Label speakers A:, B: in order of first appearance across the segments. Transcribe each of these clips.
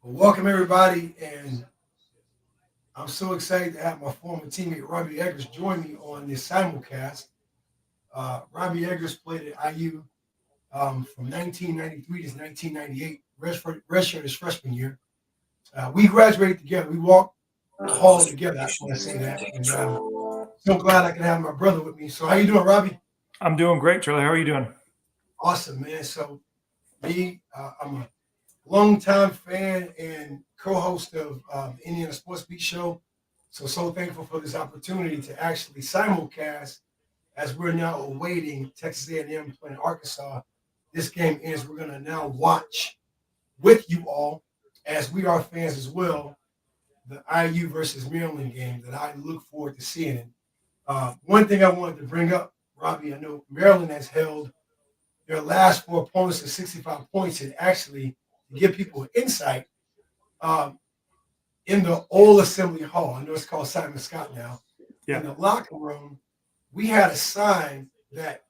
A: Well, welcome everybody, and I'm so excited to have my former teammate Robbie Eggers join me on this simulcast. Robbie Eggers played at IU from 1993 to 1998, redshirt his freshman year. We graduated together. We walked the hall together. I just want to say that, and so glad I can have my brother with me. So, how you doing, Robbie?
B: I'm doing great, Charlie. How are you doing?
A: Awesome, man. So, I'm a longtime fan and co-host of Indiana Sports Beat Show. So thankful for this opportunity to actually simulcast as we're now awaiting Texas A&M playing Arkansas. This game ends. We're going to now watch with you all, as we are fans as well, the IU versus Maryland game that I look forward to seeing. One thing I wanted to bring up, Robbie, I know Maryland has held their last four opponents to 65 points, and actually to give people an insight, um, in the old Assembly Hall, I know it's called Simon Scott now,
B: Yeah.
A: in the locker room, we had a sign that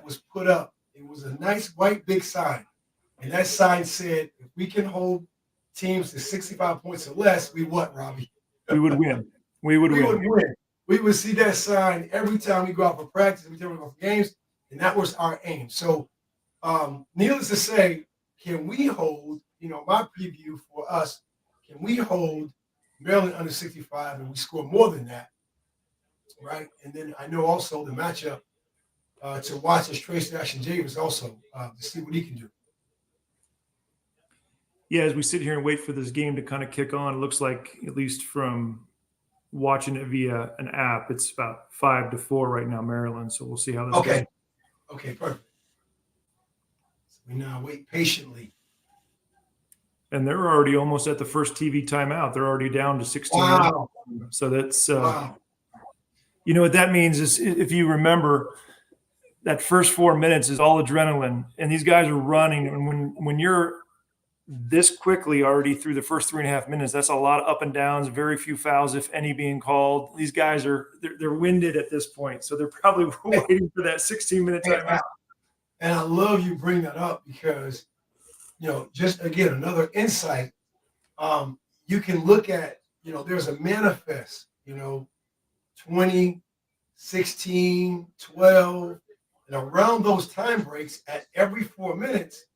A: was put up. It was a nice white big sign, and that sign said, "If we can hold teams to 65 points or less, we what, Robbie?
B: We would win. We would
A: We
B: win.
A: would win." We would see that sign every time we go out for practice, every time we go for games, and that was our aim. So, needless to say, can we hold? My preview for us: can we hold Maryland under 65 and we score more than that, right? And then I know also the matchup to watch is Trace Jackson Davis also to see what he can do.
B: Yeah, as we sit here and wait for this game to kind of kick on, it looks like, at least from watching it via an app, it's about 5-4 right now, Maryland. So we'll see how this goes.
A: Okay, perfect. So we now wait patiently.
B: And they're already almost at the first TV timeout. They're already down to 16
A: Wow.
B: minutes. So that's,
A: Wow.
B: you know what that means is, if you remember, that first 4 minutes is all adrenaline, and these guys are running. And when you're this quickly already through the first 3.5 minutes, that's a lot of up and downs, very few fouls, if any, being called. These guys they're winded at this point, so they're probably waiting for that 16-minute timeout.
A: And I love you bring that up because, just again, another insight. You can look at, there's a manifest, 20, 16, 12, and around those time breaks at every 4 minutes,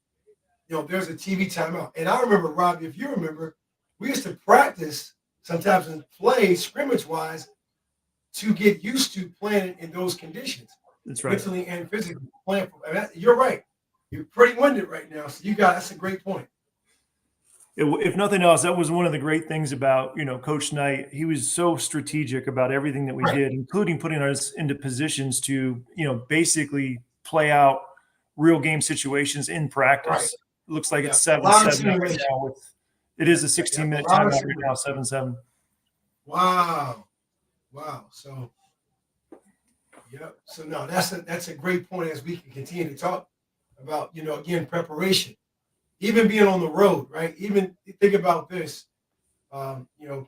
A: there's a TV timeout. And I remember, Robbie, if you remember, we used to practice sometimes and play scrimmage-wise to get used to playing in those conditions.
B: That's right.
A: Mentally and physically playing. You're right. You're pretty winded right now. So that's a great point.
B: If nothing else, that was one of the great things about, Coach Knight. He was so strategic about everything that we did, including putting us into positions to, basically play out real game situations in practice.
A: Right.
B: It looks like it's 7-7 right now. It is a 16-minute timeout right now, 7-7.
A: Wow. So, So no, that's a great point as we can continue to talk about, again, preparation. Even being on the road, right? Even think about this,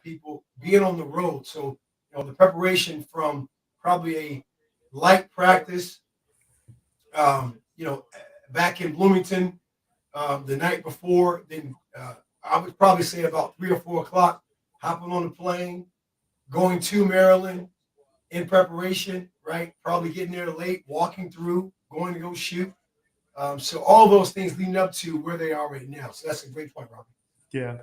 A: people being on the road. So, the preparation from probably a light practice, back in Bloomington the night before, then I would probably say about 3 or 4 o'clock, hopping on the plane, going to Maryland in preparation, right? Probably getting there late, walking through, going to go shoot. So all those things leading up to where they are right now. So that's a great point, Robert.
B: Yeah.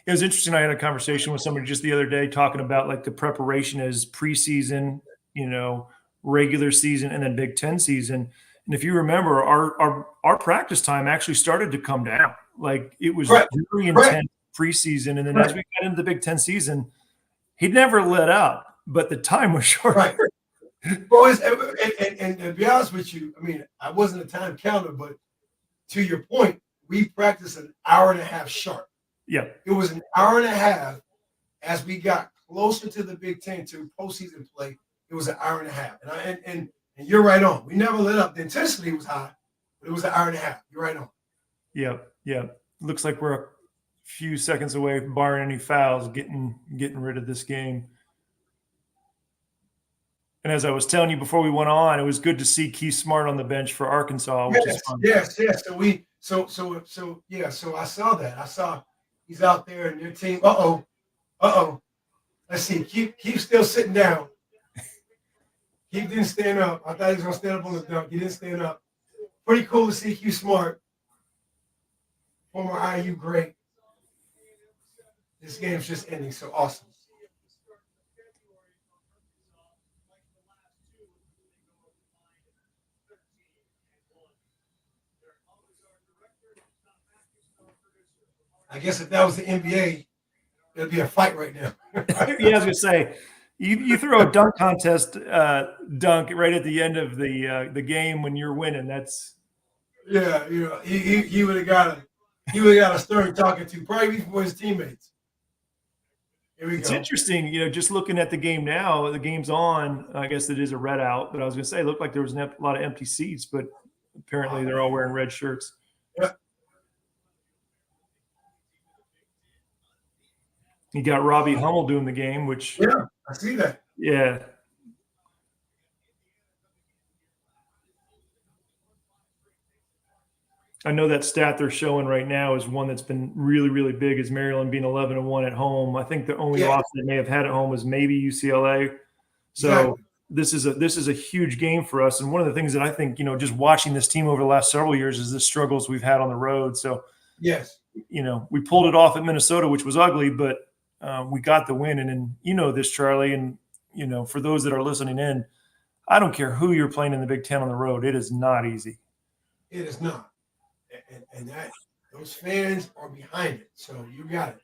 B: It was interesting. I had a conversation with somebody just the other day talking about like the preparation as preseason, regular season, and then Big Ten season. And if you remember, our practice time actually started to come down. Like it was very intense preseason. And then as we got into the Big Ten season, he never let up, but the time was short.
A: Right. Well, and to be honest with you, I mean, I wasn't a time counter, but to your point, we practiced an hour and a half sharp.
B: Yeah.
A: It was an hour and a half as we got closer to the Big Ten to postseason play. It was an hour and a half. And you're right on. We never let up. The intensity was high, but it was an hour and a half. You're right on.
B: Yeah. Looks like we're a few seconds away, barring any fouls, getting rid of this game. And as I was telling you before we went on, it was good to see Keith Smart on the bench for Arkansas, which is fun.
A: Yes. So I saw that. I saw, He's out there and your team. Uh-oh. Let's see. Keep still sitting down. Keep didn't stand up. I thought he was gonna stand up on the dunk. He didn't stand up. Pretty cool to see Q Smart, former IU great. This game's just ending so awesome. I guess if that was the NBA, it'd be a fight right now.
B: Yeah, I was gonna say, you throw a dunk contest dunk right at the end of the game when you're winning. That's
A: Yeah, he would have got a stern talking to, probably for his teammates. Here we
B: it's
A: go.
B: interesting, just looking at the game now. The game's on. I guess it is a red out, but I was gonna say it looked like there was a lot of empty seats, but apparently they're all wearing red shirts.
A: Yeah.
B: You got Robbie Hummel doing the game, which
A: Yeah, I see that.
B: yeah. I know that stat they're showing right now is one that's been really, really big. Is Maryland being 11-1 at home? I think the only loss they may have had at home was maybe UCLA. So this is a huge game for us. And one of the things that I think, just watching this team over the last several years is the struggles we've had on the road. So
A: yes,
B: we pulled it off at Minnesota, which was ugly, but we got the win. And then this, Charlie, and for those that are listening in, I don't care who you're playing in the Big Ten on the road. It is not easy.
A: It is not. And that those fans are behind it. So you got it.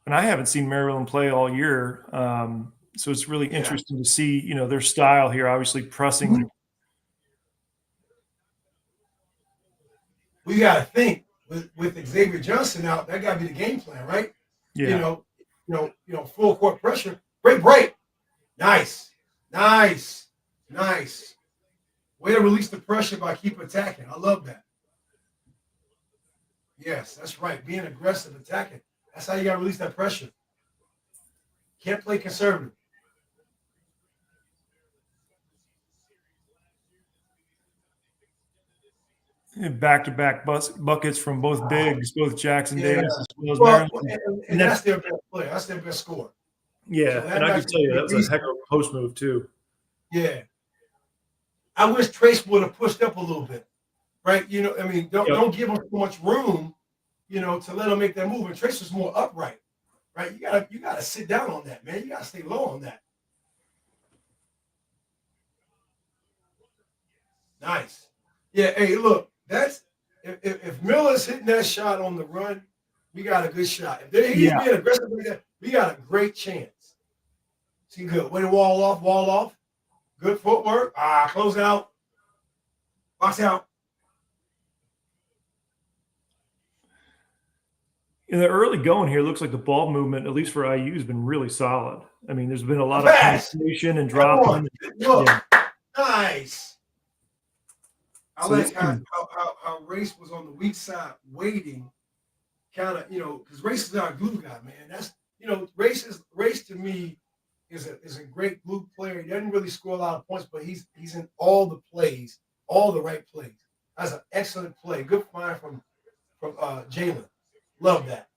B: And I haven't seen Maryland play all year. So it's really interesting to see, their style here, obviously pressing.
A: We got to think with Xavier Johnson out, that got to be the game plan, right?
B: Yeah.
A: Full court pressure. Break. Nice. Way to release the pressure by keep attacking. I love that. Yes, that's right. Being aggressive, attacking. That's how you got to release that pressure. Can't play conservative.
B: Back-to-back buckets from both bigs, both Jackson Davis as well as Maryland.
A: And that's their best player. That's their best scorer.
B: Yeah, and I can tell you that was a heck of a post move too.
A: Yeah. I wish Trace would have pushed up a little bit, right? Don't give him so much room, to let him make that move. And Trace was more upright, right? You gotta sit down on that, man. You gotta stay low on that. Nice. Yeah. Hey, look, that's if Miller's hitting that shot on the run, we got a good shot. If he's being aggressive like that, we got a great chance. See, good. Way to wall off. Good footwork. Close out. Box out.
B: In the early going here, it looks like the ball movement, at least for IU, has been really solid. I mean, there's been a lot of penetration and dropping.
A: Look, nice. I like how Race was on the weak side waiting, kind of, because Race is our glue guy, man. That's, Race to me is a great glue player. He doesn't really score a lot of points, but he's in all the plays, all the right plays. That's an excellent play. Good find from Jalen. Love that.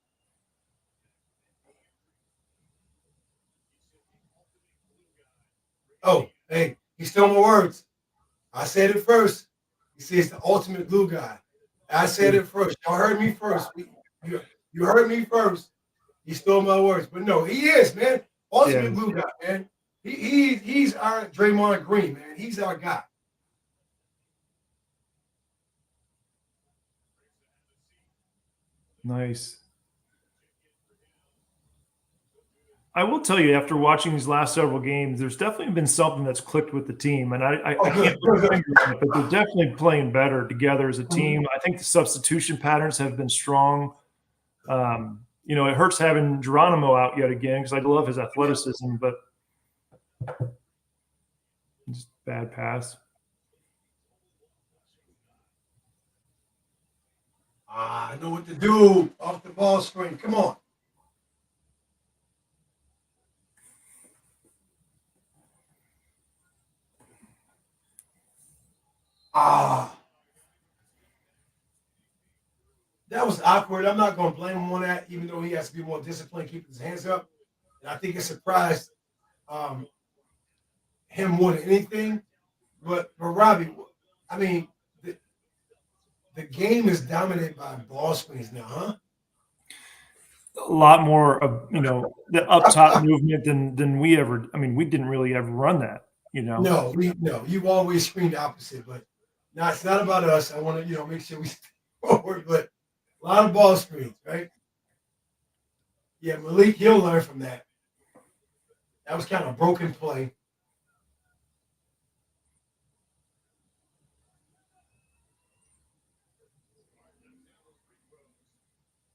A: Oh, hey, he stole my words. I said it first. He says the ultimate glue guy. I said it first. Y'all heard me first. You heard me first. He stole my words. But no, he is, man. Ultimate glue guy, man. He's our Draymond Green, man. He's our guy.
B: Nice. I will tell you, after watching these last several games, there's definitely been something that's clicked with the team, and I can't put a finger on it, but they're definitely playing better together as a team. I think the substitution patterns have been strong. It hurts having Geronimo out yet again because I love his athleticism, but just bad pass.
A: I know what to do off the ball screen. Come on. Ah, that was awkward. I'm not going to blame him on that, even though he has to be more disciplined, keeping his hands up. And I think it surprised um, him more than anything. But Robbie, I mean, the game is dominated by ball screens now, huh?
B: A lot more of the up top movement than we ever. I mean, we didn't really ever run that.
A: No. You've always screened the opposite, but now it's not about us. I want to make sure we stay forward, but a lot of ball screens, right? Yeah, Malik, he'll learn from that. That was kind of a broken play.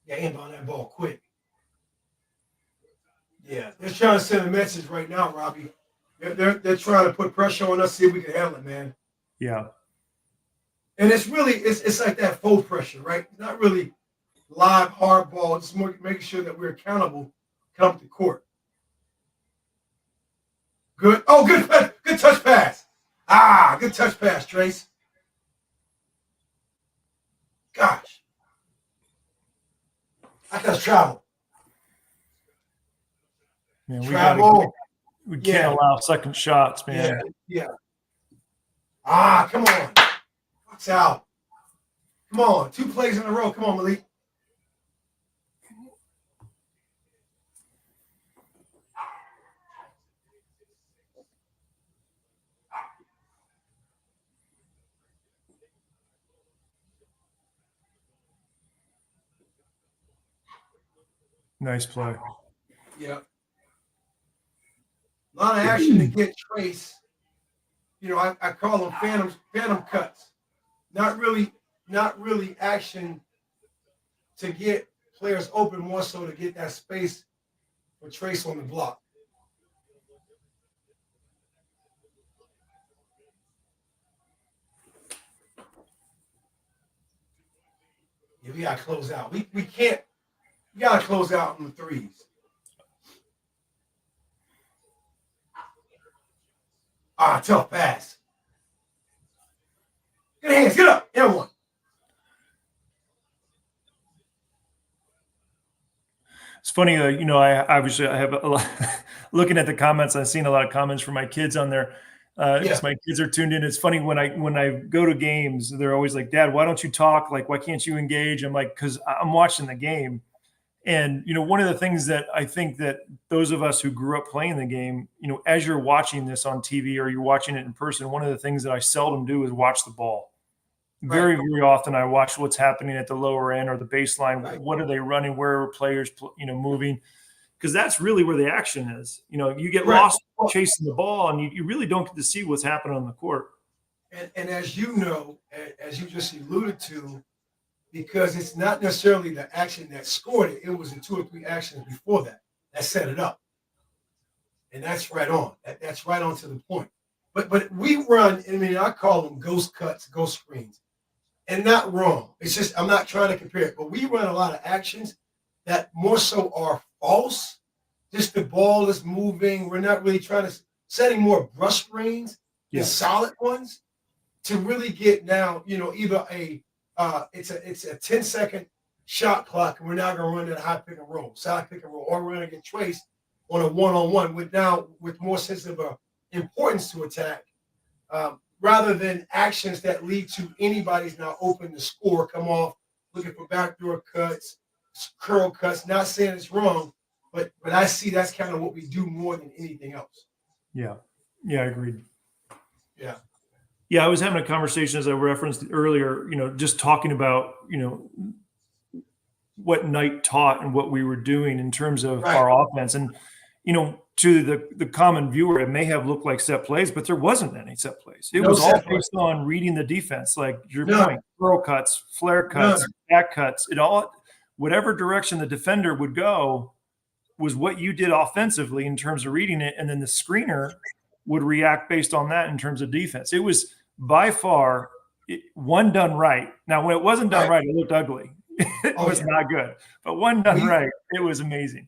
A: Yeah, inbound that ball quick. Yeah, they're trying to send a message right now, Robbie. They're trying to put pressure on us, see if we can handle it, man.
B: Yeah.
A: And it's really it's like that faux pressure, right? It's not really live hard ball. Just more making sure that we're accountable come to court. Good. Oh, good touch pass. Good touch pass, Trace. Gosh. I got travel.
B: Man,
A: Travel.
B: We can't allow second shots, man.
A: Yeah. Come on. Watch out. Come on. 2 plays in a row. Come on, Malik.
B: Nice play.
A: Yeah. A lot of action to get Trace. I call them phantom cuts. Not really action to get players open, more so to get that space for Trace on the block. Yeah, we gotta close out. We can't. We gotta close out in the threes. Tough pass. Good hands. Get up. Everyone.
B: It's funny, I obviously I have a lot, looking at the comments. I've seen a lot of comments from my kids on there because my kids are tuned in. It's funny when I go to games, they're always like, "Dad, why don't you talk? Like, why can't you engage?" I'm like, "Because I'm watching the game." And one of the things that I think that those of us who grew up playing the game, as you're watching this on TV or you're watching it in person, one of the things that I seldom do is watch the ball. Very, very often I watch what's happening at the lower end or the baseline.
A: Right.
B: What are they running? Where are players, moving? Because that's really where the action is. You get lost chasing the ball and you really don't get to see what's happening on the court.
A: And as you know, as you just alluded to, because it's not necessarily the action that scored it, it was the 2 or 3 actions before that set it up. And that's right on. That's right on to the point. But we run, I call them ghost cuts, ghost screens. And not wrong. It's just I'm not trying to compare it, but we run a lot of actions that more so are false. Just the ball is moving. We're not really trying to setting more brush screens than solid ones to really get now, either it's a 10-second shot clock, and we're now going to run that high pick and roll, side pick and roll, or we're going to get Trace on a one-on-one with more sense of importance to attack, rather than actions that lead to anybody's now open to score, come off, looking for backdoor cuts, curl cuts. Not saying it's wrong, but I see that's kind of what we do more than anything else.
B: Yeah, I agreed.
A: Yeah.
B: Yeah, I was having a conversation, as I referenced earlier, just talking about, what Knight taught and what we were doing in terms of our offense. And, to the common viewer, it may have looked like set plays, but there wasn't any set plays. It was all based on reading the defense, like your point, curl cuts, flare cuts, back cuts. It all, whatever direction the defender would go was what you did offensively in terms of reading it. And then the screener would react based on that in terms of defense. It was by far one done right. Now, when it wasn't done right, it looked ugly. It was not good. But one done right, it was amazing.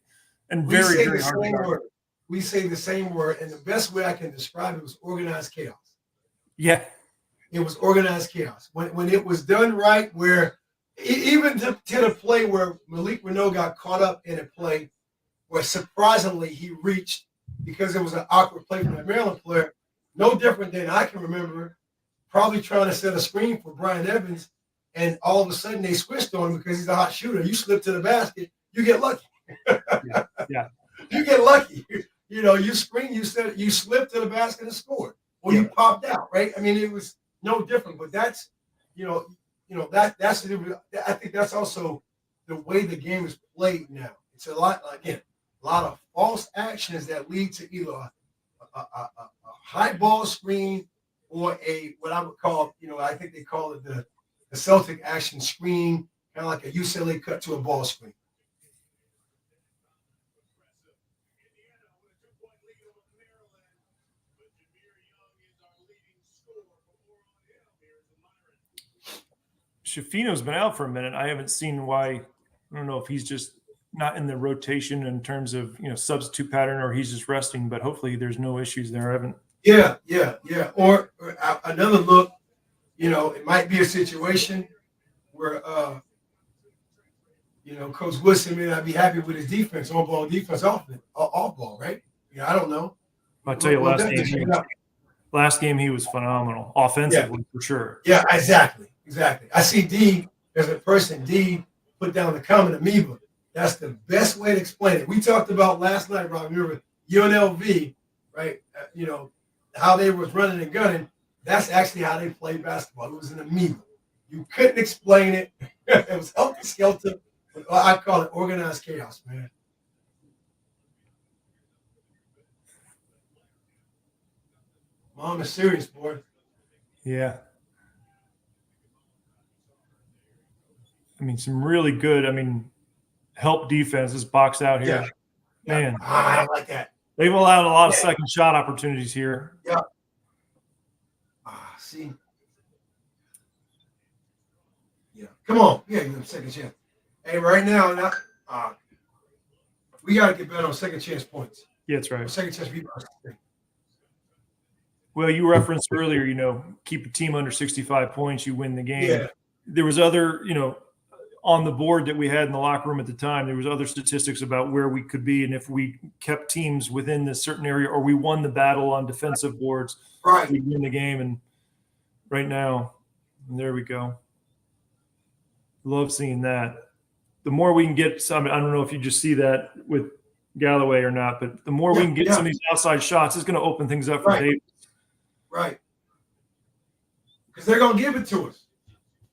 B: And very, very hard to guard.
A: We say the same word, and the best way I can describe it was organized chaos.
B: Yeah.
A: it was organized chaos. When it was done right, where even to the play where Malik Renault got caught up in a play where surprisingly he reached because it was an awkward play from the Maryland player, no different than I can remember probably trying to set a screen for Brian Evans, and all of a sudden they switched on him because he's a hot shooter. You slip to the basket, you get lucky.
B: Yeah.
A: You get lucky. You screen, you slip to the basket and scored, or you popped out, right? I mean, it was no different. But that's, that's I think that's also the way the game is played now. It's a lot of false actions that lead to either a high ball screen or what I would call, I think they call it the Celtic action screen, kind of like a UCLA cut to a ball screen.
B: Shafino's been out for a minute. I haven't seen why. I don't know if he's just not in the rotation in terms of substitute pattern, or he's just resting. But hopefully, there's no issues there. I haven't.
A: Yeah. Or another look, it might be a situation where Coach Woodson may not be happy with his defense, on ball defense, off ball, right? I don't know.
B: I'll tell you, last game he was phenomenal offensively for sure.
A: Yeah, exactly. I see D as a person. D put down the comment amoeba. That's the best way to explain it. We talked about last night, Rob. Remember UNLV, right? How they was running and gunning. That's actually how they played basketball. It was an amoeba. You couldn't explain it. It was helter skelter. I call it organized chaos, man. Mom is serious, boy.
B: Yeah. I mean, some really good, help defenses box out here.
A: Yeah.
B: Man.
A: I like that.
B: They've allowed a lot of second shot opportunities here.
A: Yeah. See. Yeah. Come on. Yeah, you have a second chance. Hey, right now, we got to get better on second chance points.
B: Yeah, that's right.
A: Second chance rebounds.
B: Well, you referenced earlier, keep a team under 65 points, you win the game.
A: Yeah.
B: There was other, on the board that we had in the locker room at the time, there was other statistics about where we could be and if we kept teams within this certain area or we won the battle on defensive boards,
A: right,
B: we win the game. And right now, there we go. Love seeing that. The more we can get some, I don't know if you just see that with Galloway or not, but the more we can get some of these outside shots, it's going to open things up for Davis.
A: Right. Because they're going to give it to us.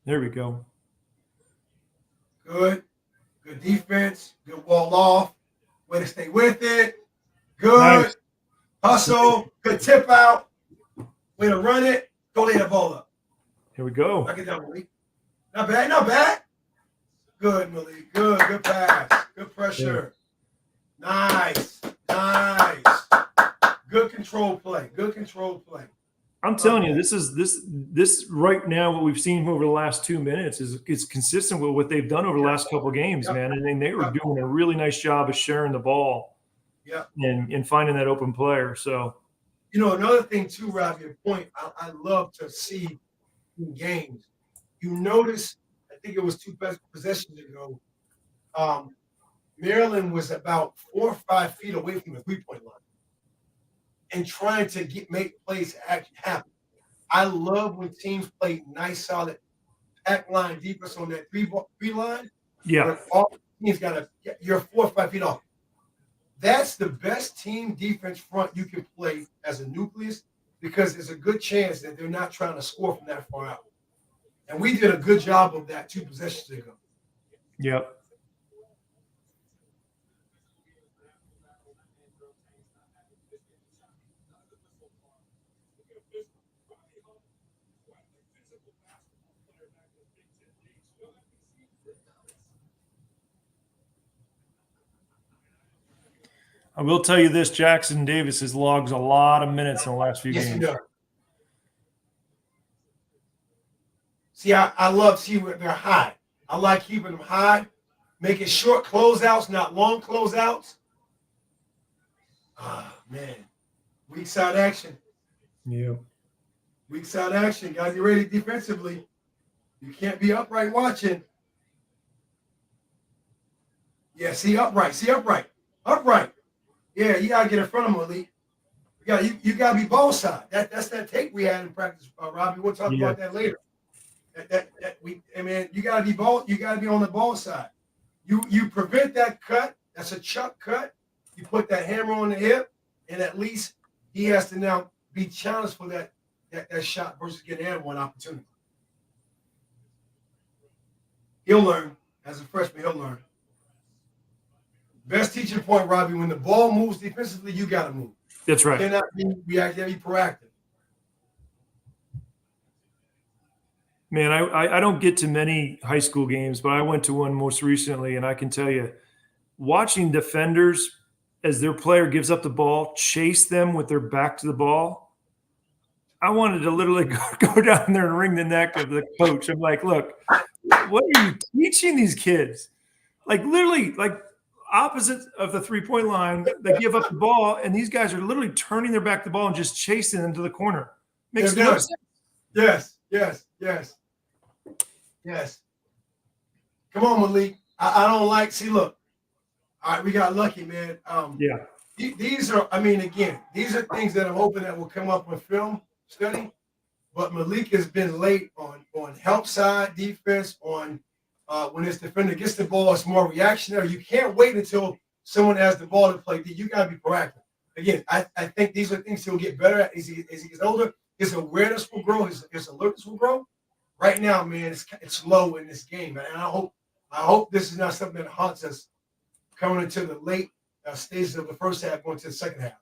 B: There we go.
A: Good defense. Good wall off. Way to stay with it. Good. Nice. Hustle. Good tip out. Way to run it. Go lay the ball up.
B: Here we go.
A: Knock it down, Malik. Not bad. Good, Malik. Good pass. Good pressure. Yeah. Nice. Good control play.
B: I'm telling you, this right now, what we've seen over the last 2 minutes is consistent with what they've done over the last couple of games, man. And they were doing a really nice job of sharing the ball and finding that open player. So,
A: another thing too, Rob, your point, I love to see in games. You notice, I think it was 2 possessions ago, Maryland was about 4 or 5 feet away from the 3-point line and trying to make plays actually happen. I love when teams play nice, solid pack line defense on that 3 line.
B: Yeah.
A: All teams you're 4 or 5 feet off. That's the best team defense front you can play as a nucleus because there's a good chance that they're not trying to score from that far out. And we did a good job of that 2 possessions ago.
B: Yep. I will tell you this, Jackson Davis has logged a lot of minutes in the last few games.
A: See, I love where they're high. I like keeping them high, making short closeouts, not long closeouts. Man. Weak side action.
B: Yeah.
A: Weak side action. Got to be ready defensively. You can't be upright watching. Yeah, see upright. See upright. Upright. Yeah, you got to get in front of him, Malik. You got to be ball side. That's that tape we had in practice, Robbie. We'll talk about that later. You got to be ball. You got to be on the ball side. You prevent that cut. That's a chuck cut. You put that hammer on the hip, and at least he has to now be challenged for that shot versus getting that one opportunity. He'll learn. As a freshman, he'll learn. Best teaching point, Robbie, when the ball moves defensively, you got to move.
B: That's right.
A: You cannot be reactive, be proactive.
B: Man, I don't get to many high school games, but I went to one most recently, and I can tell you, watching defenders as their player gives up the ball, chase them with their back to the ball, I wanted to literally go down there and wring the neck of the coach. I'm like, look, what are you teaching these kids? Like literally, like opposite of the three-point line, they give up the ball, and these guys are literally turning their back to the ball and just chasing them to the corner. Makes no sense.
A: Yes. Come on, Malik. I don't like. See, look. All right, we got lucky, man. These are. These are things that I'm hoping that will come up in film study. But Malik has been late on help side defense. On when his defender gets the ball, it's more reactionary. You can't wait until someone has the ball to play. You got to be proactive. Again, I think these are things he'll get better at as he gets older. His awareness will grow. His alertness will grow. Right now, man, it's low in this game, and I hope this is not something that haunts us coming into the late stages of the first half, going to the second half.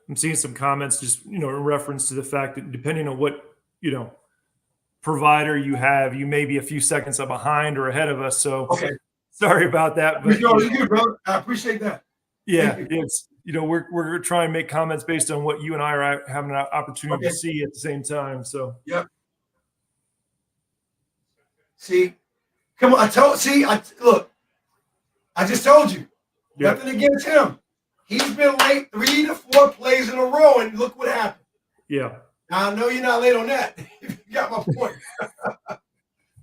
B: I'm seeing some comments just, in reference to the fact that depending on what, provider you have, you may be a few seconds behind or ahead of us. So sorry about that. But
A: you're good, brother. I appreciate that.
B: Yeah, it's we're trying to make comments based on what you and I are having an opportunity to see at the same time. So
A: yep. See, come on. Look. I just told you. Yep. Nothing against him. He's been late 3 to 4 plays in a row, and look what happened.
B: Yeah.
A: Now I know you're not late on that. You got my point.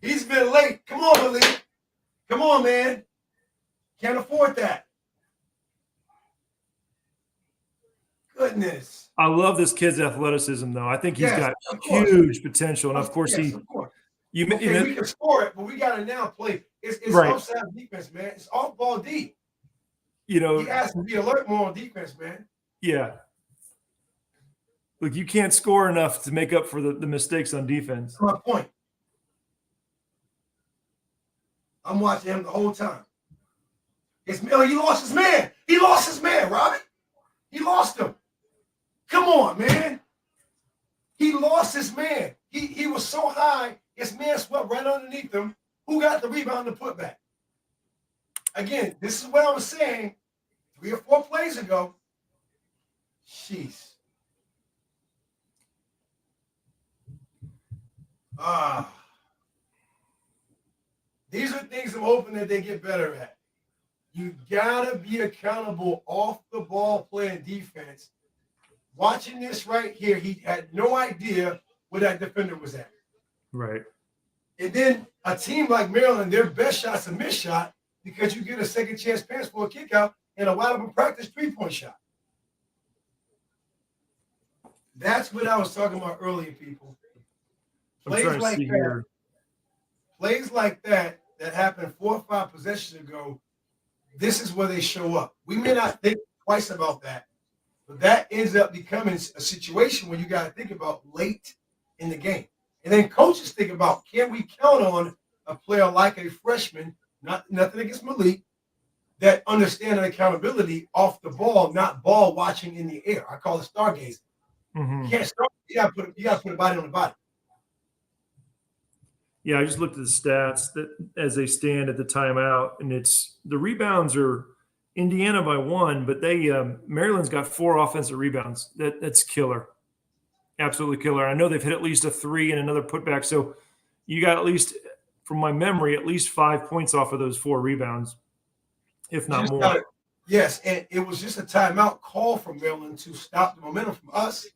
A: He's been late. Come on, Malik. Come on, man. Can't afford that. Goodness.
B: I love this kid's athleticism, though. I think he's got huge potential, and of course,
A: we can score it, but we got to now play. It's
B: right.
A: Offside defense, man. It's off ball D.
B: He
A: has to be alert more on defense, man.
B: Yeah. Look, you can't score enough to make up for the mistakes on defense.
A: That's my point. I'm watching him the whole time. He lost his man. He lost his man, Robbie. He lost him. Come on, man. He lost his man. He was so high, his man swept right underneath him. Who got the rebound to put back? Again, this is what I was saying 3 or 4 plays ago. Jeez. These are things I'm hoping that they get better at. You gotta be accountable off the ball playing defense. Watching this right here, he had no idea where that defender was at.
B: Right.
A: And then a team like Maryland, their best shot's a missed shot because you get a second chance pass for a kick out and a wide open practice 3-point shot. That's what I was talking about earlier, people. Plays like that happened 4 or 5 possessions ago, this is where they show up. We may not think twice about that, but that ends up becoming a situation where you got to think about late in the game. And then coaches think about, can we count on a player like a freshman, nothing against Malik, that understand accountability off the ball, not ball watching in the air. I call it stargazing.
B: Mm-hmm.
A: You can't start. You got to put a body on the body.
B: Yeah, I just looked at the stats that as they stand at the timeout, and it's the rebounds are Indiana by 1, but Maryland's got 4 offensive rebounds. That's killer, absolutely killer. I know they've hit at least a 3 and another putback, so you got at least, from my memory, at least 5 points off of those 4 rebounds, if not more.
A: Yes, and it was just a timeout call from Maryland to stop the momentum from us.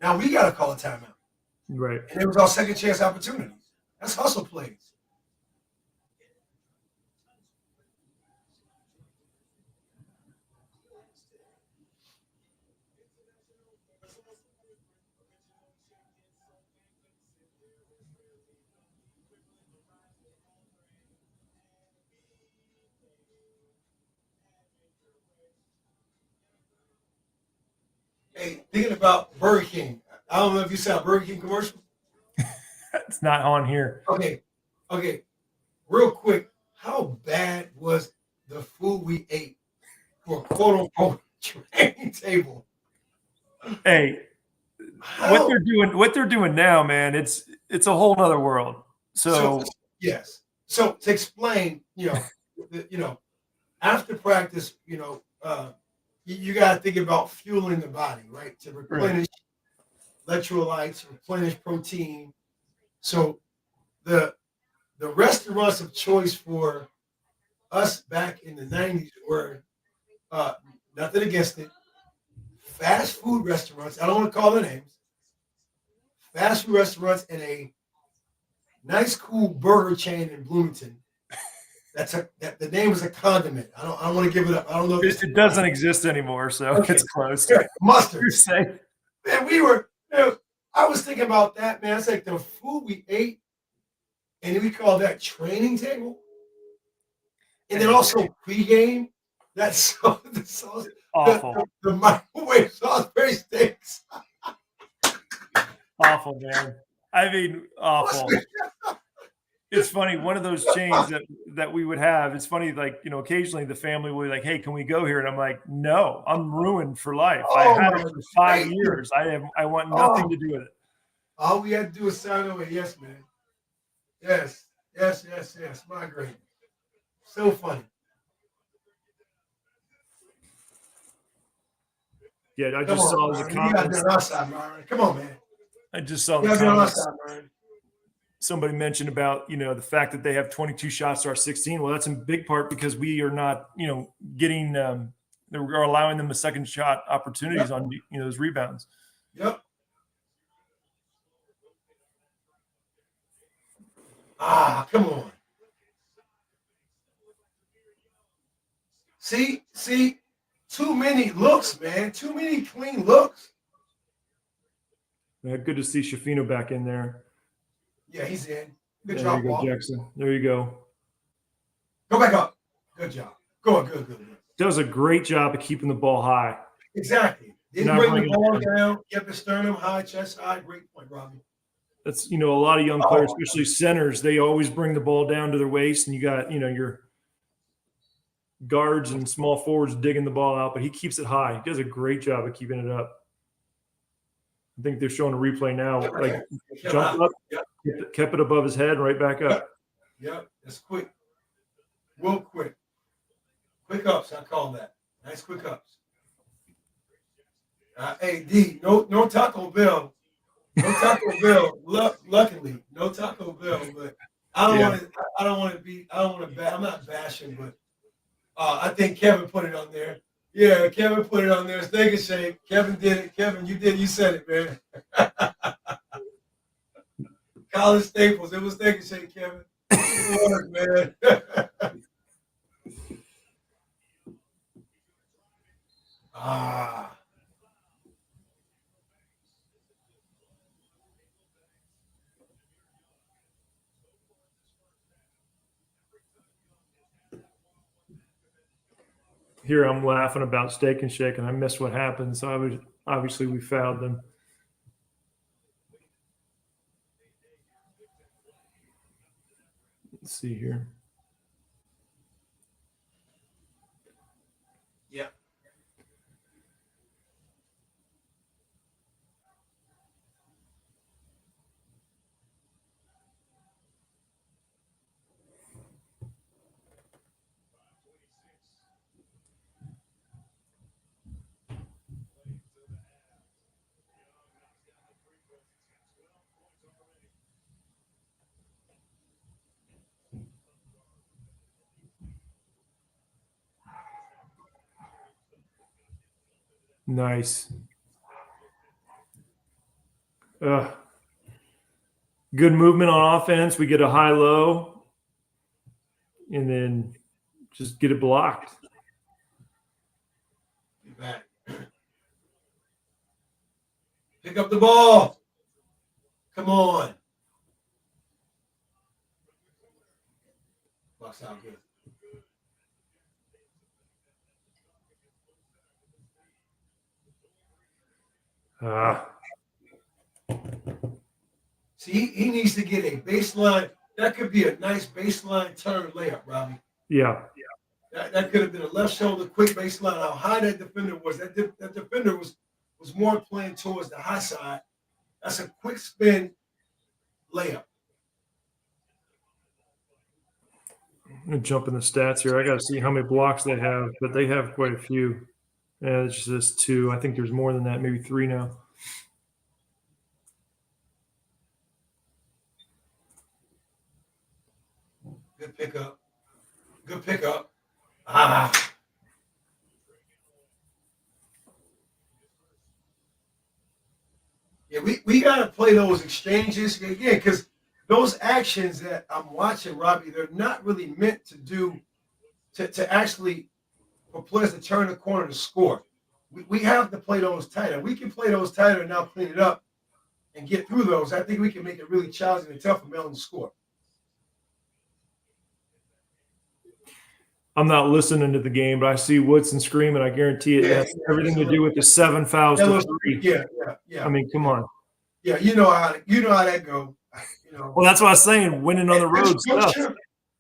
A: Now we got to call a timeout,
B: Right.
A: and it was our second chance opportunity. That's hustle plays. Hey, thinking about Burger King. I don't know if you saw a Burger King commercial.
B: It's not on here.
A: Okay, okay. Real quick, how bad was the food we ate for quote unquote training table?
B: Hey,
A: How?
B: what they're doing now, man, it's a whole nother world.
A: So
B: So
A: yes. So to explain, after practice, you got to think about fueling the body, right? To
B: right.
A: replenish electrolytes, replenish protein. So the the restaurants of choice for us back in the 90s were uh, nothing against it, fast food restaurants. I don't want to call their names. Fast food restaurants and a nice, cool burger chain in Bloomington. That the name is a condiment. I don't want to give it up. I don't know if
B: It doesn't exist anymore, so
A: okay.
B: it's closed.
A: Yeah,
B: You're
A: mustards.
B: safe.
A: Man, I was thinking about that, man. It's like the food we ate, and we call that training table. And then also pregame, that's so the sauce,
B: Awful.
A: the microwave Salisbury steaks.
B: Awful, man. I mean, awful. It's funny. One of those chains that we would have. It's funny, like occasionally the family will be like, "Hey, can we go here?" And I'm like, "No, I'm ruined for life. I
A: Oh
B: had
A: my
B: it for 5
A: goodness.
B: years. I want nothing
A: Oh,
B: to do with it."
A: all we had to do was sign away. Yes, man. Yes, yes, yes, yes. My great. So funny.
B: Yeah, I
A: Come
B: just
A: on,
B: saw the
A: Myron. You got to be
B: comments.
A: on our side, Myron. Come on, man.
B: I just saw
A: You
B: the
A: got to be on our
B: comments.
A: side, Myron.
B: Somebody mentioned about the fact that they have 22 shots to our 16. Well, that's in big part because we are not getting we're allowing them a second shot opportunities
A: Yep,
B: on those rebounds.
A: yep. Ah, come on. See, too many looks, man. Too many clean looks.
B: Good to see Shafino back in there.
A: Yeah, he's in. Good
B: There you
A: job,
B: go,
A: Walt.
B: Jackson. There you go.
A: Go back up. Good job. Good, good, good.
B: Does a great job of keeping the ball high.
A: Exactly. Didn't
B: Not
A: bring the
B: bringing
A: ball
B: it
A: down. Kept the sternum high, chest high. Great point, Robbie.
B: That's a lot of young players,
A: Oh,
B: especially centers. They always bring the ball down to their waist, and you got your guards and small forwards digging the ball out, but he keeps it high. He does a great job of keeping it up. I think they're showing a replay now. Like jumped up,
A: Yep,
B: kept it above his head, right back up.
A: yep. That's quick. Real quick. Quick ups, I call that. Nice quick ups. Hey, D, no Taco Bell. No Taco Bell. Luckily, no Taco Bell, but I don't
B: Yeah.
A: want to. I don't want to be. I don't want to. I'm not bashing, but I think Kevin put it on there. Yeah, Kevin put it on there. Steak and Shake. Kevin did it. Kevin, you did. You said it, man. College Staples. It was Steak and Shake, Kevin. It was, man. ah.
B: Here I'm laughing about Steak and Shake, and I missed what happened. So obviously we fouled them. Let's see here.
A: Yeah.
B: Nice. Good movement on offense. We get a high-low, and then just get it blocked.
A: Get back. Pick up the ball. Come on. Bucks out good. See, he needs to get a baseline. That could be a nice baseline turn layup, Robbie.
B: Yeah.
A: That could have been a left shoulder quick baseline. How high that defender was. That defender was more playing towards the high side. That's a quick spin layup.
B: I'm gonna jump in the stats here. I got to see how many blocks they have, but they have quite a few. Yeah, it's just 2. I think there's more than that, maybe 3 now.
A: Good pickup. Good pickup. Ah. Yeah, we got to play those exchanges again because those actions that I'm watching, Robbie, they're not really meant to do to actually for players to turn the corner to score. We have to play those tighter. We can play those tighter and now clean it up and get through those. I think we can make it really challenging and tough for Mellon to score.
B: I'm not listening to the game, but I see Woodson screaming. I guarantee it has everything to do with the 7 fouls to 3.
A: Yeah.
B: I mean, come on.
A: Yeah, you know how that go.
B: Well, that's what I was saying. Winning on the road stuff.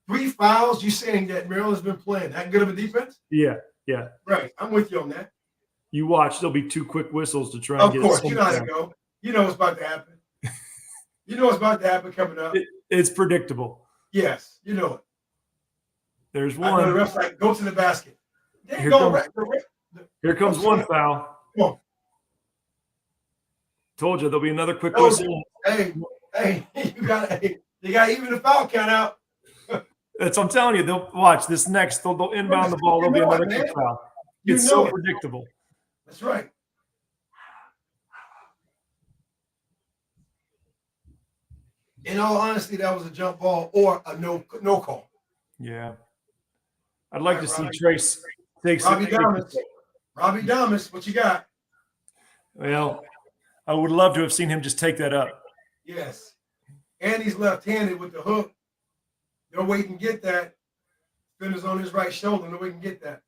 A: 3 fouls. You saying that Maryland's been playing that good of a defense?
B: Yeah.
A: Right. I'm with you on that.
B: You watch. There'll be 2 quick whistles to try and get.
A: Of course, you know how to go. You know what's about to happen. You know what's about to happen coming up.
B: It's predictable.
A: Yes, you know it.
B: There's one.
A: The ref's like, go to the basket.
B: Here comes one foul.
A: Come on.
B: Told you there'll be another quick whistle.
A: Hey, you got even the foul count out.
B: That's what I'm telling you. They'll watch this next. They'll inbound the ball. There'll be another quick foul. It's so predictable.
A: That's right. In all honesty, that was a jump ball or a no call.
B: Yeah. I'd like to see Trace take some.
A: Robbie Damas, what you got?
B: Well, I would love to have seen him just take that up.
A: Yes. And he's left-handed with the hook. No way he can get that. Fender's on his right shoulder. No way he can get that.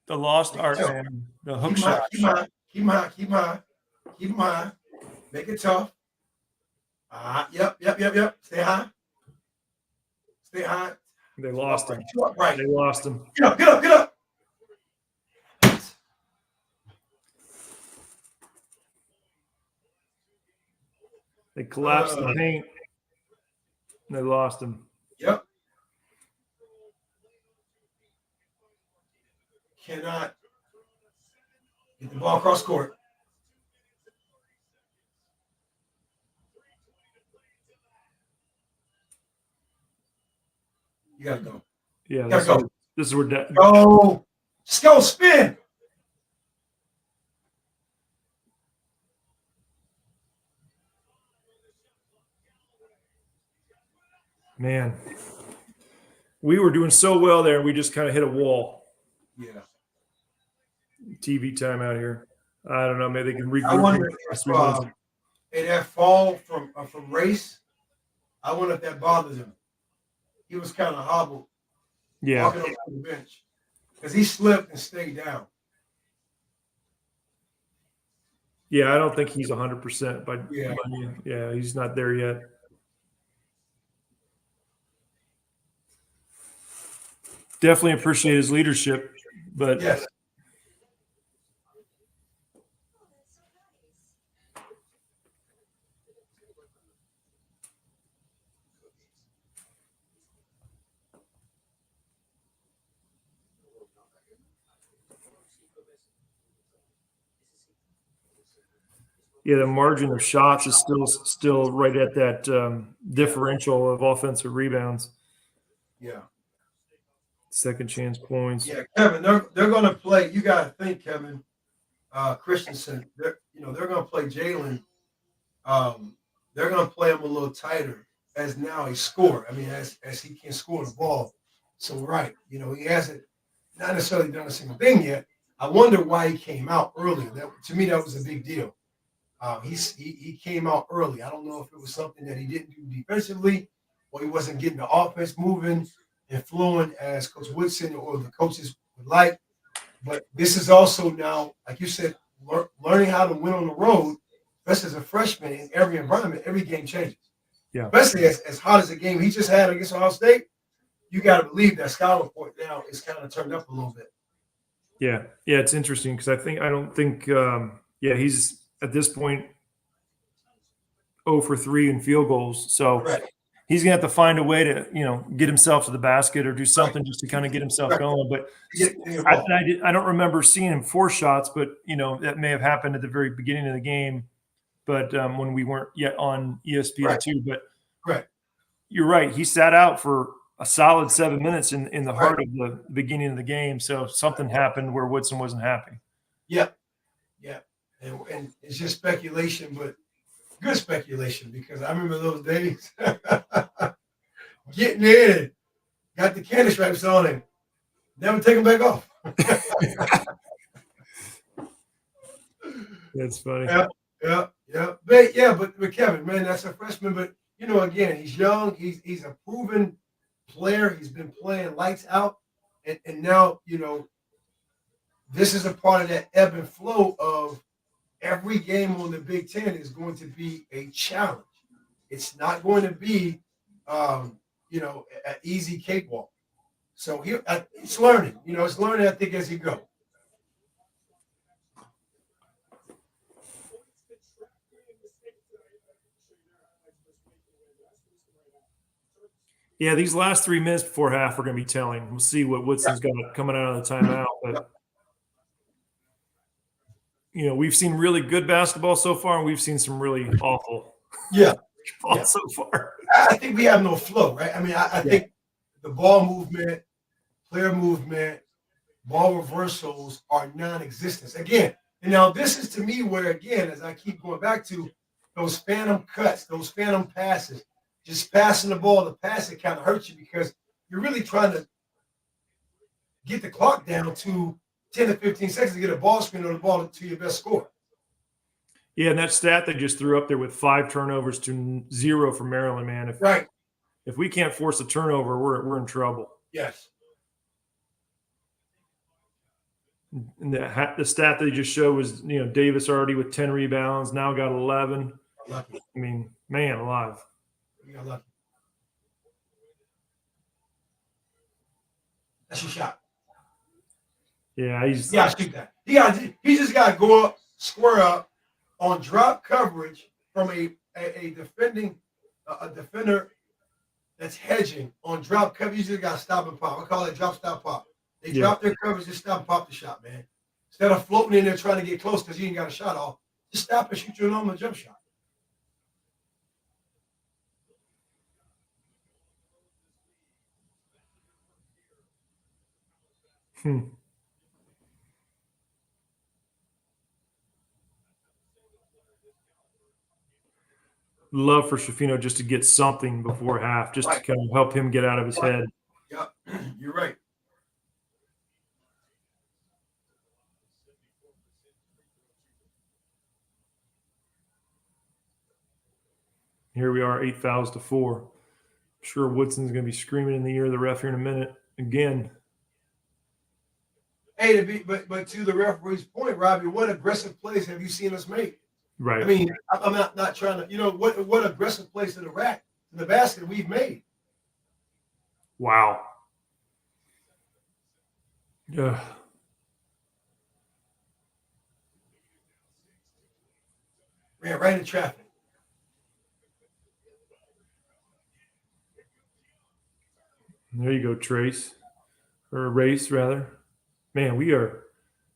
B: The lost art, man. The hook shot.
A: Keep him high. Make it tough. Yep. Stay high.
B: They lost him.
A: Right.
B: They lost him.
A: Get up.
B: They collapsed the paint. And they lost him.
A: Yep. Cannot get the ball across court. You gotta go.
B: Yeah, this is where
A: go. Just go spin.
B: Man, we were doing so well there, and we just kind of hit a wall.
A: Yeah.
B: TV time out here. I don't know. Maybe they can regroup.
A: I wonder if that fall from race. I wonder if that bothers him. He was kind of hobbled.
B: Yeah.
A: Walking up to the bench because he slipped and stayed down.
B: Yeah, I don't think he's 100%. But
A: yeah,
B: he's not there yet. Definitely appreciate his leadership, but
A: yes.
B: Yeah, the margin of shots is still right at that differential of offensive rebounds,
A: Yeah.
B: second chance points.
A: Yeah, Kevin, they're going to play. You got to think, Kevin Christensen. They're going to play Jalen. They're going to play him a little tighter as now a scorer. I mean, as he can score the ball. So right, he hasn't not necessarily done a single thing yet. I wonder why he came out earlier. That to me, that was a big deal. He came out early. I don't know if it was something that he didn't do defensively, or he wasn't getting the offense moving and flowing as Coach Woodson or the coaches would like. But this is also now, like you said, learning how to win on the road, especially as a freshman in every environment, every game changes.
B: Yeah.
A: Especially as hot as the game he just had against Ohio State, you got to believe that Scott report now is kind of turned up a little bit.
B: Yeah, it's interesting because I don't think he's at this point 0 for 3 in field goals, so
A: Right.
B: he's gonna have to find a way to get himself to the basket or do something just to kind of get himself
A: Right.
B: going. But
A: Yeah.
B: I don't remember seeing him 4 shots, but that may have happened at the very beginning of the game, but when we weren't yet on ESPN2. But
A: Right.
B: you're right, he sat out for a solid 7 minutes in the heart of the beginning of the game, so something happened where Woodson wasn't happy.
A: Yeah. And it's just speculation, but good speculation, because I remember those days getting in, got the candy stripes on him, never take them back off.
B: That's funny.
A: Yeah. But Kevin, man, that's a freshman. But again, he's young. He's a proven player. He's been playing lights out, and now this is a part of that ebb and flow of every game on the Big Ten is going to be a challenge. It's not going to be, an easy cakewalk. So it's learning. It's learning, I think, as he goes.
B: Yeah, these last 3 minutes before half are going to be telling. We'll see what Woodson's got coming out of the timeout. But we've seen really good basketball so far, and we've seen some really awful. So far.
A: I think we have no flow, right? I mean, I think the ball movement, player movement, ball reversals are non-existent. Again, and now this is to me where, again, as I keep going back to those phantom cuts, those phantom passes, just passing the ball to pass it kind of hurts you, because you're really trying to get the clock down to 10 to 15 seconds to get a ball screen or the ball to your best scorer.
B: Yeah, and that stat they just threw up there with 5 turnovers to 0 for Maryland, man. If we can't force a turnover, we're in trouble.
A: Yes.
B: And the stat they just showed was, Davis already with 10 rebounds, now got 11.
A: Lucky.
B: I mean, man alive.
A: You got lucky. That's your shot.
B: Yeah,
A: shoot that. He just got to go up, square up on drop coverage from a defender that's hedging on drop coverage. You just got to stop and pop. I call it drop, stop, pop. They drop their coverage, just stop and pop the shot, man. Instead of floating in there trying to get close because you ain't got a shot off, just stop and shoot your normal jump shot.
B: Love for Schifino just to get something before half, just to kind of help him get out of his head.
A: Yeah, you're right.
B: Here we are, 8 fouls to 4. I'm sure Woodson's going to be screaming in the ear of the ref here in a minute again.
A: Hey, but to the referee's point, Robbie, what aggressive plays have you seen us make?
B: Right.
A: I mean, I'm not trying to, what aggressive plays to the rack, to the basket we've made.
B: Wow. Yeah.
A: Ran right in traffic.
B: There you go, Trace. Or Race, rather. Man,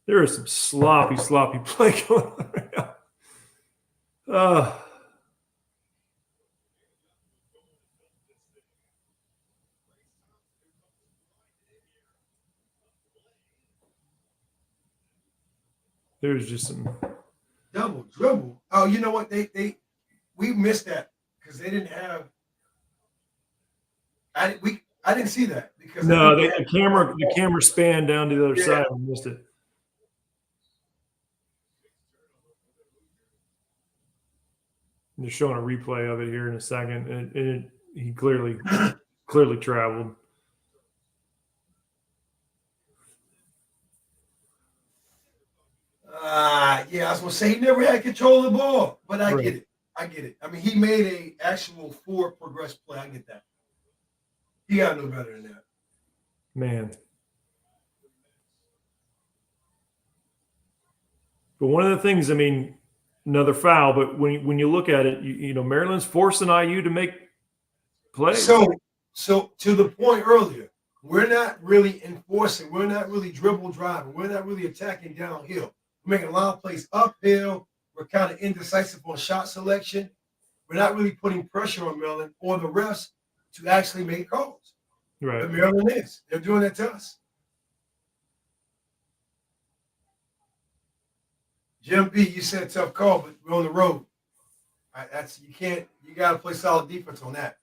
B: there is some sloppy play going on right now. Uh, there's just some.
A: Double dribble. Oh, you know what? We missed that because they didn't have. I didn't see that because I
B: No,
A: think they had
B: the camera spanned down to the other
A: yeah.
B: side and missed it. They're showing a replay of it here in a second, and he clearly traveled.
A: Yeah, I was gonna say he never had control of the ball, but I
B: Right.
A: get it. I get it. I mean, he made a actual forward progress play. I get that. He got no better than that.
B: Man. But one of the things, I mean, another foul, but when you look at it, you know, Maryland's forcing IU to make plays.
A: So to the point earlier, we're not really enforcing. We're not really dribble driving. We're not really attacking downhill. We're making a lot of plays uphill. We're kind of indecisive on shot selection. We're not really putting pressure on Maryland or the refs to actually make calls.
B: Right.
A: But Maryland is. They're doing that to us. Jim B, you said tough call, but we're on the road. That's you can't. You got to play solid defense on that.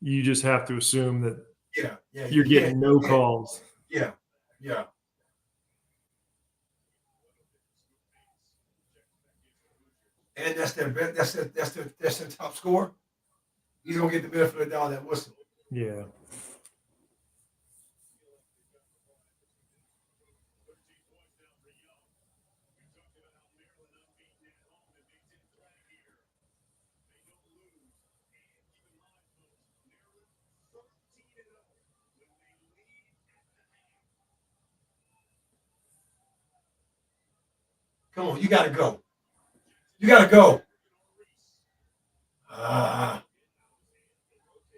B: You just have to assume that
A: Yeah.
B: you're getting no calls.
A: Yeah. And that's their top score. He's gonna get the benefit of the doubt of that whistle.
B: Yeah.
A: Come on, you gotta go. You gotta go.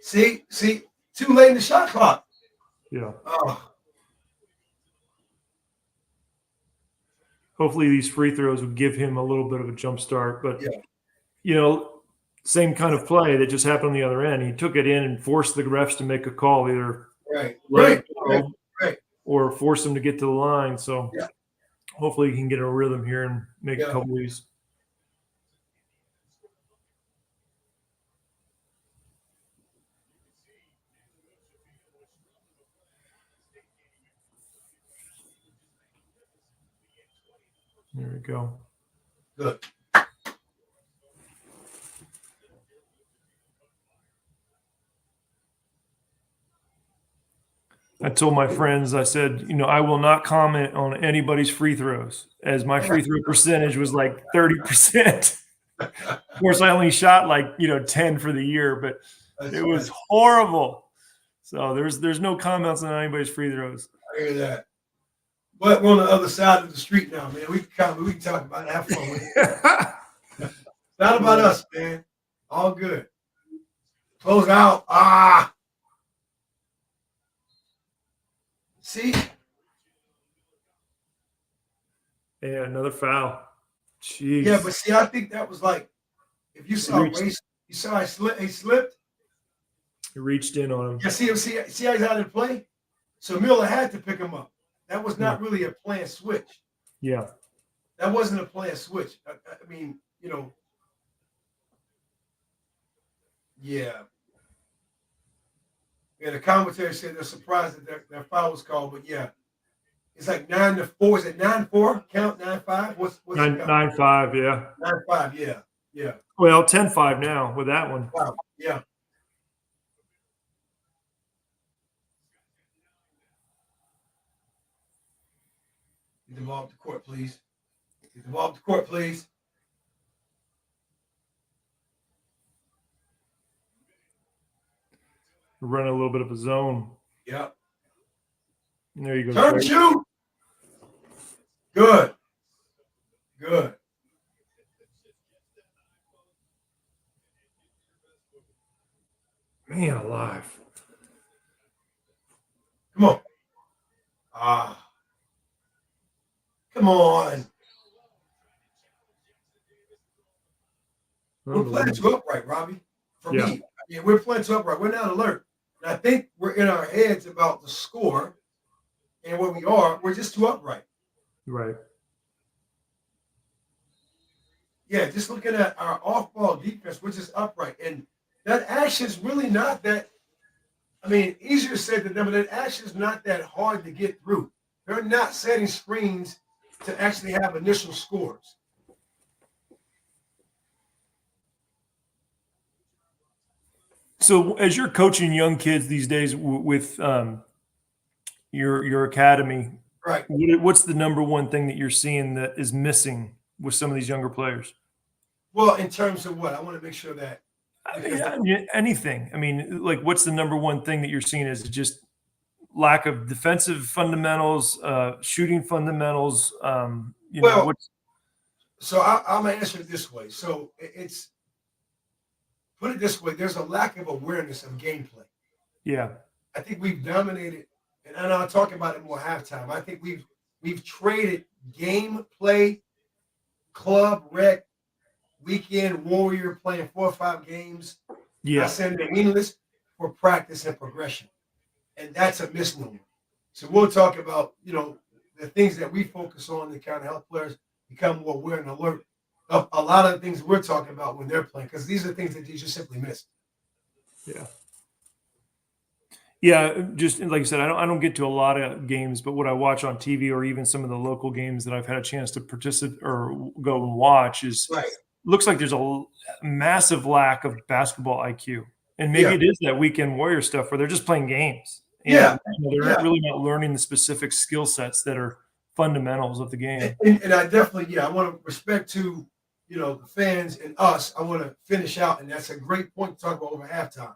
A: See, too late in the shot clock.
B: Yeah. Hopefully these free throws will give him a little bit of a jump start. But you know, same kind of play that just happened on the other end. He took it in and forced the refs to make a call, either
A: right.
B: or force him to get to the line. So hopefully he can get a rhythm here and make a couple of these. There we go.
A: Good.
B: I told my friends, I said, you know, I will not comment on anybody's free throws, as my free throw percentage was like 30%. Of course, I only shot like, 10 for the year, but it was horrible. So there's no comments on anybody's free throws.
A: I hear that. But we're on the other side of the street now, man. We can talk about it, have fun with it. It's not about us, man. All good. Close out. See?
B: Yeah, another foul. Jeez.
A: Yeah, but see, I think that was like, if you saw race, you saw he slipped.
B: He reached in on him.
A: Yeah, see how he's out of play? So Miller had to pick him up. That was not really a planned switch.
B: Yeah.
A: That wasn't a planned switch. I mean, yeah. Yeah, the commentary said they're surprised that their foul was called, but yeah. It's like 9-4. Is it 9-4? Count 9-5? What's
B: 9-5, yeah.
A: 9-5, yeah.
B: Well, 10-5 now with that one.
A: Wow. Yeah. Get the ball up the court, please. Get the ball up the court, please.
B: We're running a little bit of a zone.
A: Yeah.
B: There you go.
A: Turn and shoot. Good.
B: Man alive.
A: Come on. Come on. We're playing too upright, Robbie. For
B: Yeah.
A: me, we're playing too upright. We're not alert. And I think we're in our heads about the score and where we are. We're just too upright.
B: Right.
A: Yeah, just looking at our off-ball defense, we're just upright. And that action's really not that, easier said than done, but that action's not that hard to get through. They're not setting screens to actually have initial scores.
B: So as you're coaching young kids these days with your academy,
A: Right.
B: what's the number one thing that you're seeing that is missing with some of these younger players?
A: Well, in terms of what? I want to make sure that
B: Anything. Like what's the number one thing that you're seeing? Is it just lack of defensive fundamentals, shooting fundamentals?
A: So I'm gonna answer it this way. So it's put it this way: there's a lack of awareness of gameplay.
B: Yeah,
A: I think we've dominated, and I'll talk about it more halftime. I think we've traded gameplay, club rec, weekend warrior playing 4 or 5 games.
B: yeah.
A: I said they're meaningless for practice and progression, and that's a misnomer. So we'll talk about the things that we focus on to kind of help players become more aware and alert of a lot of the things we're talking about when they're playing, because these are things that you just simply miss.
B: Yeah. Yeah, just like I said, I don't get to a lot of games, but what I watch on TV or even some of the local games that I've had a chance to participate or go and watch is
A: Right.
B: looks like there's a massive lack of basketball IQ. And maybe it is that weekend warrior stuff where they're just playing games. And, they're really not learning the specific skill sets that are fundamentals of the game.
A: And I definitely, I want to respect to, the fans and us. I want to finish out, and that's a great point to talk about over halftime.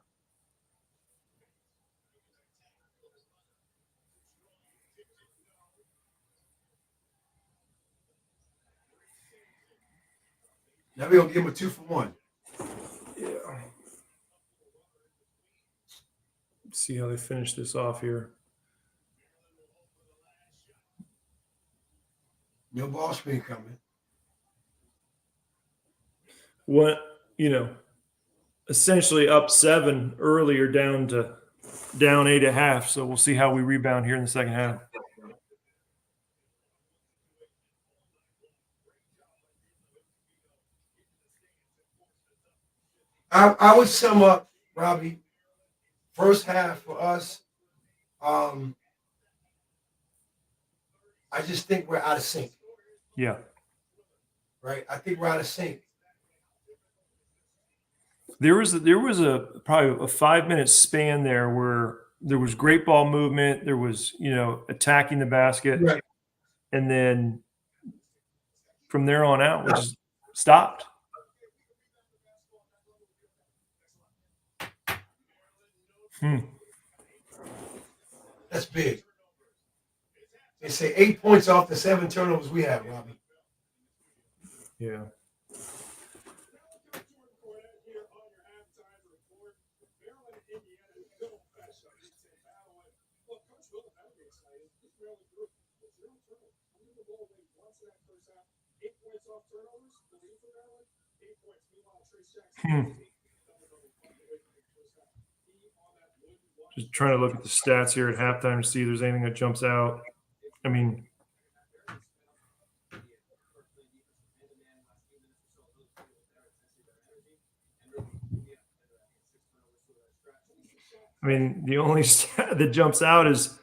A: Now we're going to give him a 2 for 1.
B: Yeah. Let's see how they finish this off here.
A: No ball screen coming.
B: What, essentially up 7 earlier down 8.5. So we'll see how we rebound here in the second half.
A: I would sum up, Robbie, first half for us. I just think we're out of sync.
B: Yeah.
A: Right. I think we're out of sync.
B: There was probably a 5-minute span there where there was great ball movement. There was, attacking the basket.
A: Right.
B: And then from there on out, we just stopped.
A: That's big. They say 8 points off the 7 turnovers we have, Robbie.
B: Yeah. Just trying to look at the stats here at halftime to see if there's anything that jumps out. The only stat that jumps out is,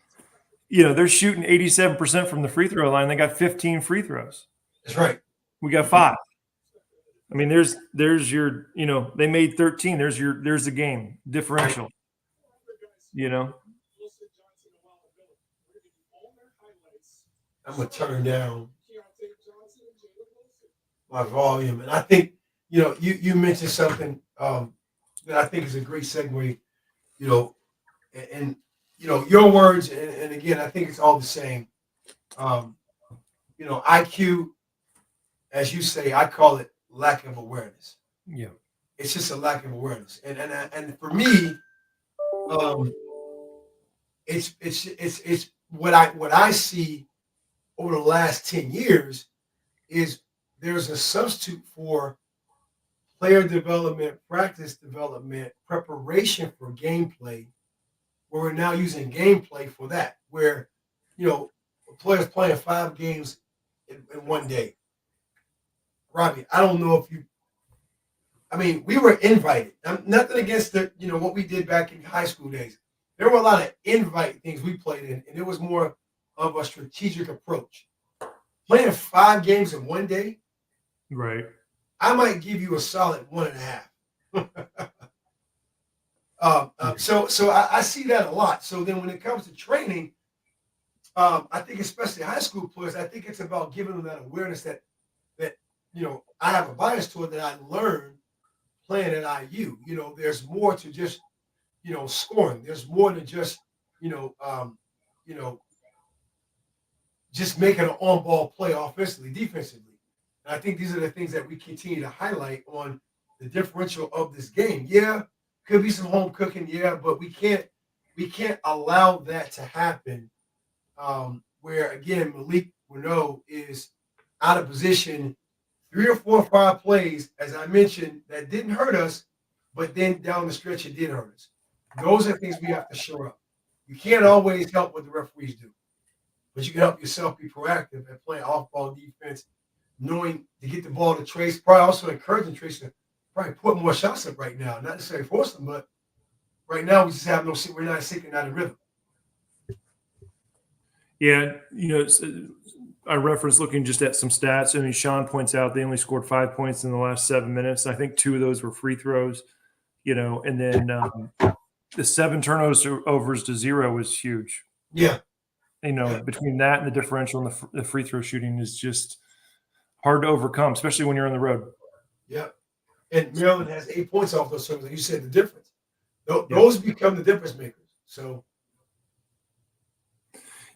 B: they're shooting 87% from the free throw line. They got 15 free throws.
A: That's right.
B: We got 5. There's your, they made 13. There's the game differential.
A: I'm gonna turn down my volume, and I think you mentioned something that I think is a great segue. And your words, and again, I think it's all the same. IQ, as you say, I call it lack of awareness.
B: Yeah,
A: it's just a lack of awareness, and for me, it's what I see over the last 10 years is there's a substitute for player development, practice development, preparation for gameplay, where we're now using gameplay for that, where, you know, players playing 5 games in one day. Robbie, I don't know if you, I mean, we were invited. Nothing against what we did back in high school days. There were a lot of invite things we played in, and it was more of a strategic approach. Playing 5 games in one day,
B: Right.
A: I might give you a solid 1.5. So I see that a lot. So then when it comes to training, I think especially high school players, I think it's about giving them that awareness that I have a bias to it that I learned playing at IU. There's more to just scoring. There's more than just you know just making an on-ball play offensively, defensively. And I think these are the things that we continue to highlight on the differential of this game. Yeah, could be some home cooking, yeah, but we can't allow that to happen. Where again, Malik Renault is out of position 3 or 4 or 5 plays, as I mentioned, that didn't hurt us, but then down the stretch it did hurt us. Those are things we have to shore up. You can't always help what the referees do, but you can help yourself be proactive and play off-ball defense, knowing to get the ball to Trace. Probably also encouraging Trace to probably put more shots up right now. Not necessarily force them, but right now we just have we're not sinking out of rhythm.
B: Yeah, I referenced looking just at some stats. I mean, Sean points out they only scored 5 points in the last 7 minutes. I think 2 of those were free throws, and then the 7 turnovers to 0 was huge.
A: Yeah.
B: Between that and the differential and the free throw shooting is just hard to overcome, especially when you're on the road.
A: Yeah. And Maryland has 8 points off those turnovers. Like you said, the difference. Those become the difference makers. So.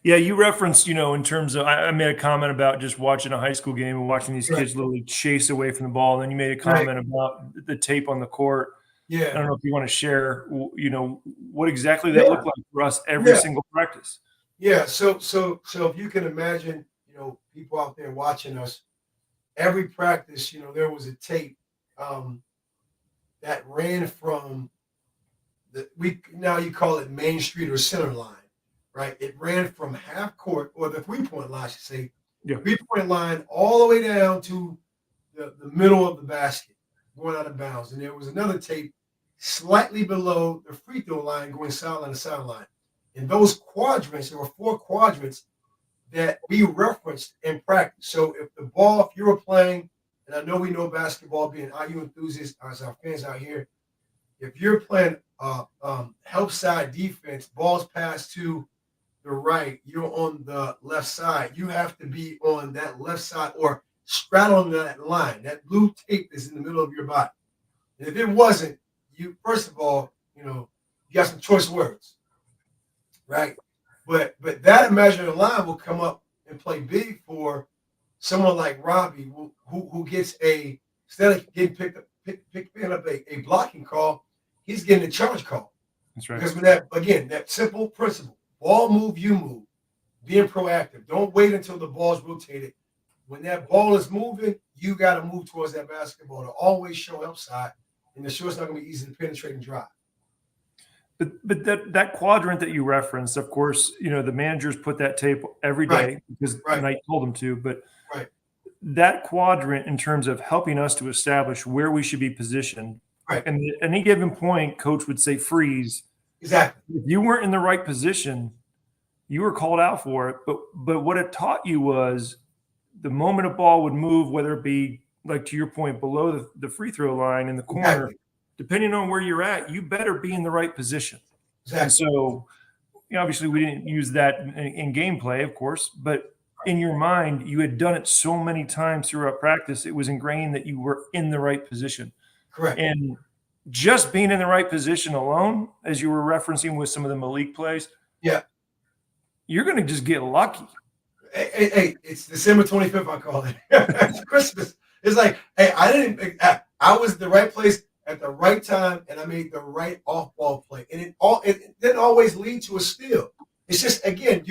B: Yeah, you referenced, in terms of, I made a comment about just watching a high school game and watching these kids literally chase away from the ball. And then you made a comment about the tape on the court.
A: Yeah.
B: I don't know if you want to share, what exactly that looked like for us every single practice.
A: Yeah. So if you can imagine, people out there watching us, every practice, there was a tape that ran from now you call it Main Street or center line. Right, it ran from half court, or the 3-point line, I should say, 3-point line all the way down to the middle of the basket, going out of bounds. And there was another tape slightly below the free throw line, going sideline to sideline. In those quadrants, there were 4 quadrants that we referenced in practice. So if you were playing, and I know we know basketball, being IU enthusiasts, as our fans out here, if you're playing help side defense, balls passed to the right, you're on the left side. You have to be on that left side or straddling that line. That blue tape is in the middle of your body. And if it wasn't, first of all, you got some choice words, right? But that imaginary line will come up and play big for someone like Robbie, who gets instead of getting picking up a blocking call, he's getting a charge call.
B: That's right.
A: Because with that simple principle. Ball move, you move. Being proactive. Don't wait until the ball's rotated. When that ball is moving, you got to move towards that basketball to always show upside. And the short's not going to be easy to penetrate and drive.
B: But that quadrant that you referenced, of course, the managers put that tape every day because Knight told them to. But that quadrant, in terms of helping us to establish where we should be positioned, and at any given point, coach would say freeze.
A: Exactly.
B: If you weren't in the right position, you were called out for it. But what it taught you was the moment a ball would move, whether it be, like to your point, below the free throw line in the corner, depending on where you're at, you better be in the right position.
A: Exactly.
B: And so, obviously, we didn't use that in gameplay, of course, but in your mind, you had done it so many times throughout practice, it was ingrained that you were in the right position.
A: Correct.
B: And just being in the right position alone, as you were referencing with some of the Malik plays, you're going to just get lucky.
A: Hey, it's December 25th, I call it. It's Christmas. It's like, hey, I was the right place at the right time, and I made the right off-ball play. And it didn't always lead to a steal. It's just, again,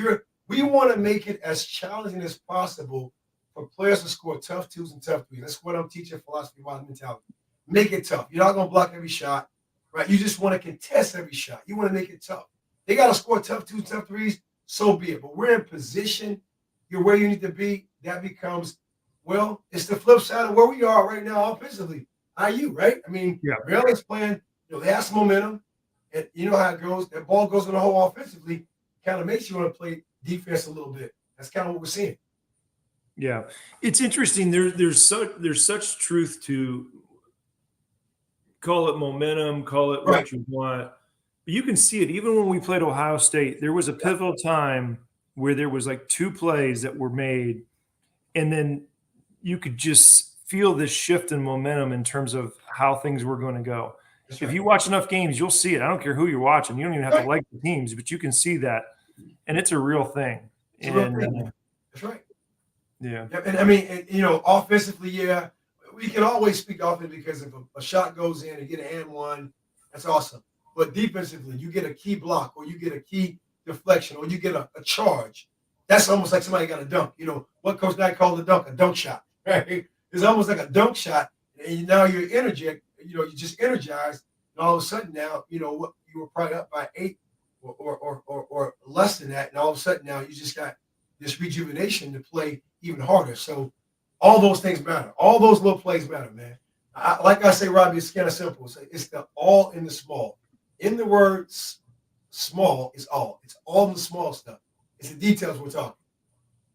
A: we want to make it as challenging as possible for players to score tough twos and tough threes. That's what I'm teaching philosophy-wise mentality. make it tough. You're not going to block every shot, right? You just want to contest every shot. You want to make it tough. They got to score tough twos, tough threes, so be it. But we're in position. You're where you need to be. That becomes, well, it's the flip side of where we are right now offensively. IU, right? I mean,
B: Yeah.
A: Maryland's playing, they have some momentum. And you know how it goes. That ball goes in the hole offensively, kind of makes you want to play defense a little bit. That's kind of what we're seeing.
B: Yeah, it's interesting. There's such truth to, call it momentum, call it
A: Right.
B: what you want. But you can see it even when we played Ohio State. There was a
A: Yeah.
B: pivotal time where there was like two plays that were made, and then you could just feel this shift in momentum in terms of how things were going to go.
A: That's
B: If
A: right.
B: you watch enough games, you'll see it. I don't care who you're watching. You don't even have to
A: Right.
B: like the teams, but you can see that, and it's a real thing.
A: It's a real
B: And
A: thing, man. That's right.
B: yeah,
A: Yeah, and I mean, offensively, yeah, we can always speak offense because if a shot goes in and get an and one, that's awesome. But defensively, you get a key block or you get a key deflection or you get a charge. That's almost like somebody got a dunk. What Coach Knight called a dunk shot, right? It's almost like a dunk shot, and now you're energetic. You just energized, and all of a sudden now, what you were probably up by 8 or less than that, and all of a sudden now you just got this rejuvenation to play even harder. So all those things matter. All those little plays matter, man. Like I say, Robbie, it's kind of simple. It's the all in the small. In the words, small is all. It's all the small stuff. It's the details we're talking.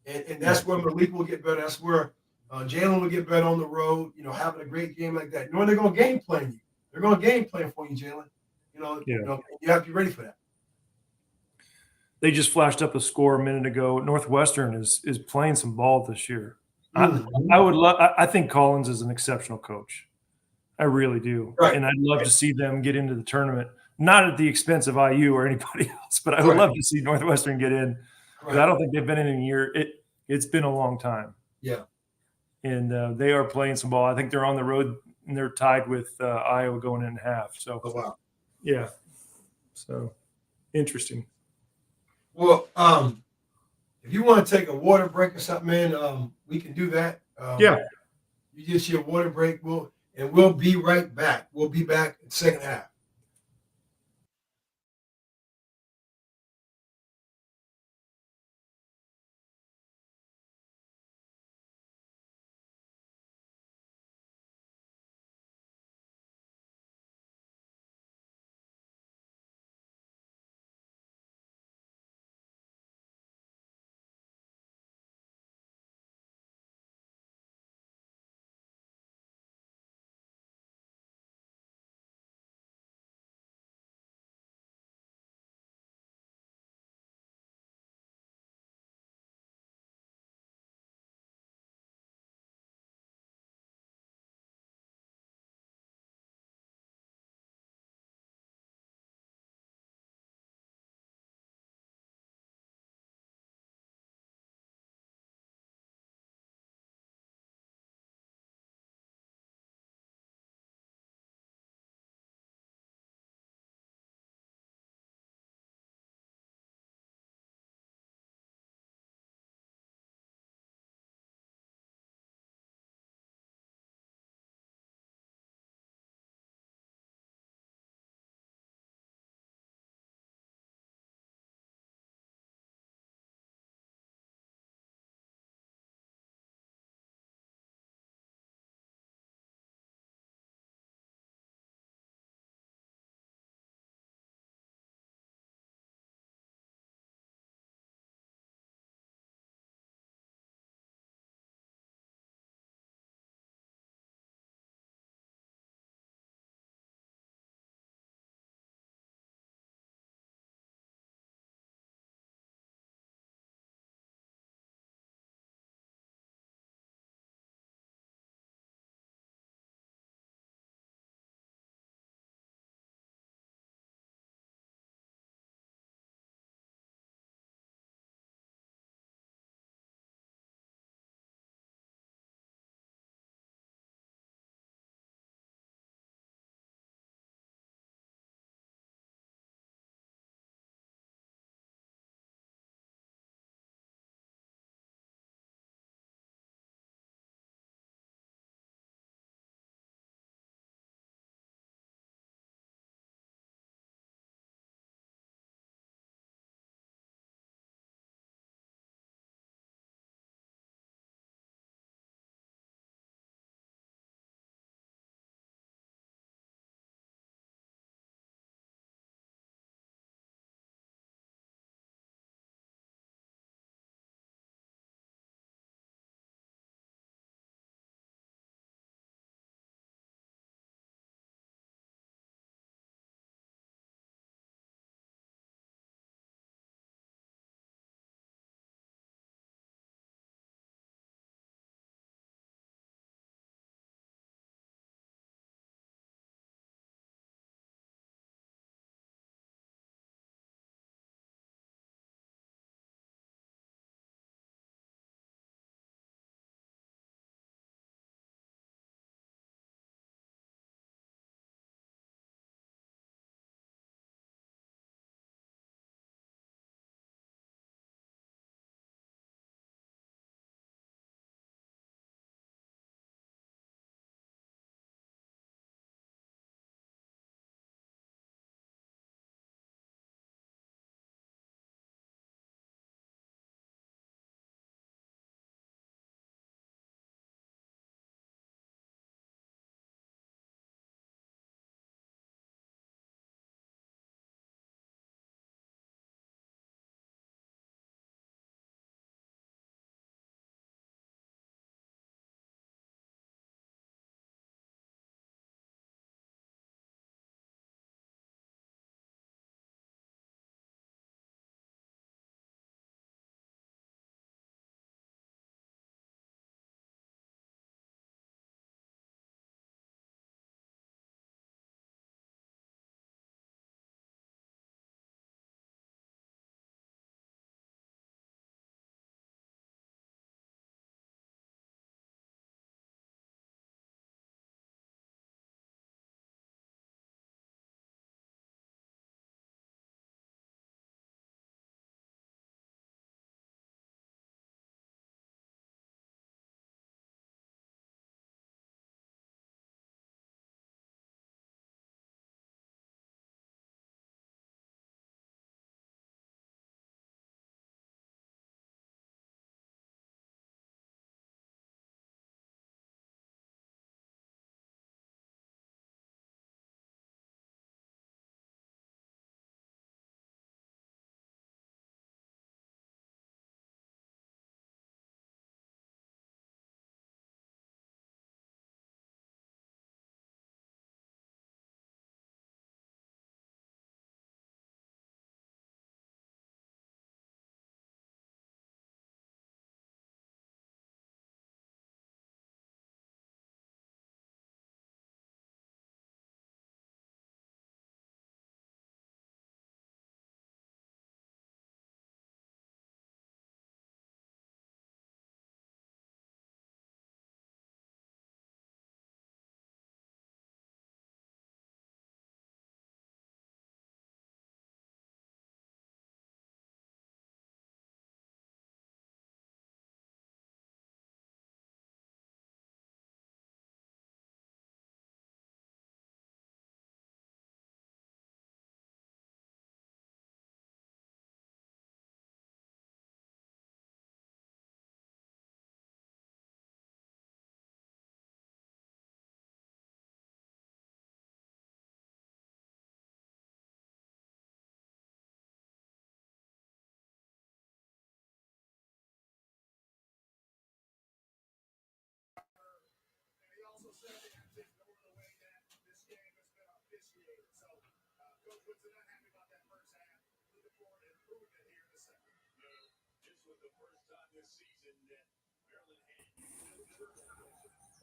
A: And
B: yeah,
A: that's where Malik will get better. That's where Jalen will get better on the road, having a great game like that. Knowing they're going to game plan you. They're going to game plan for you, Jalen.
B: yeah.
A: You have to be ready for that.
B: They just flashed up a score a minute ago. Northwestern is playing some ball this year. I,
A: Mhm.
B: I would love. I think Collins is an exceptional coach. I really do,
A: Right.
B: and I'd love to see them get into the tournament, not at the expense of IU or anybody else, but I would
A: Right.
B: love to see Northwestern get in because I
A: Right.
B: don't think they've been in a year. It's been a long time,
A: Yeah.
B: and they are playing some ball. I think they're on the road and they're tied with Iowa going in half. So
A: Oh, wow.
B: yeah, so interesting.
A: Well, if you want to take a water break or something, man, we can do that.
B: Yeah.
A: You get your water break. We'll be right back. We'll be back in the second half.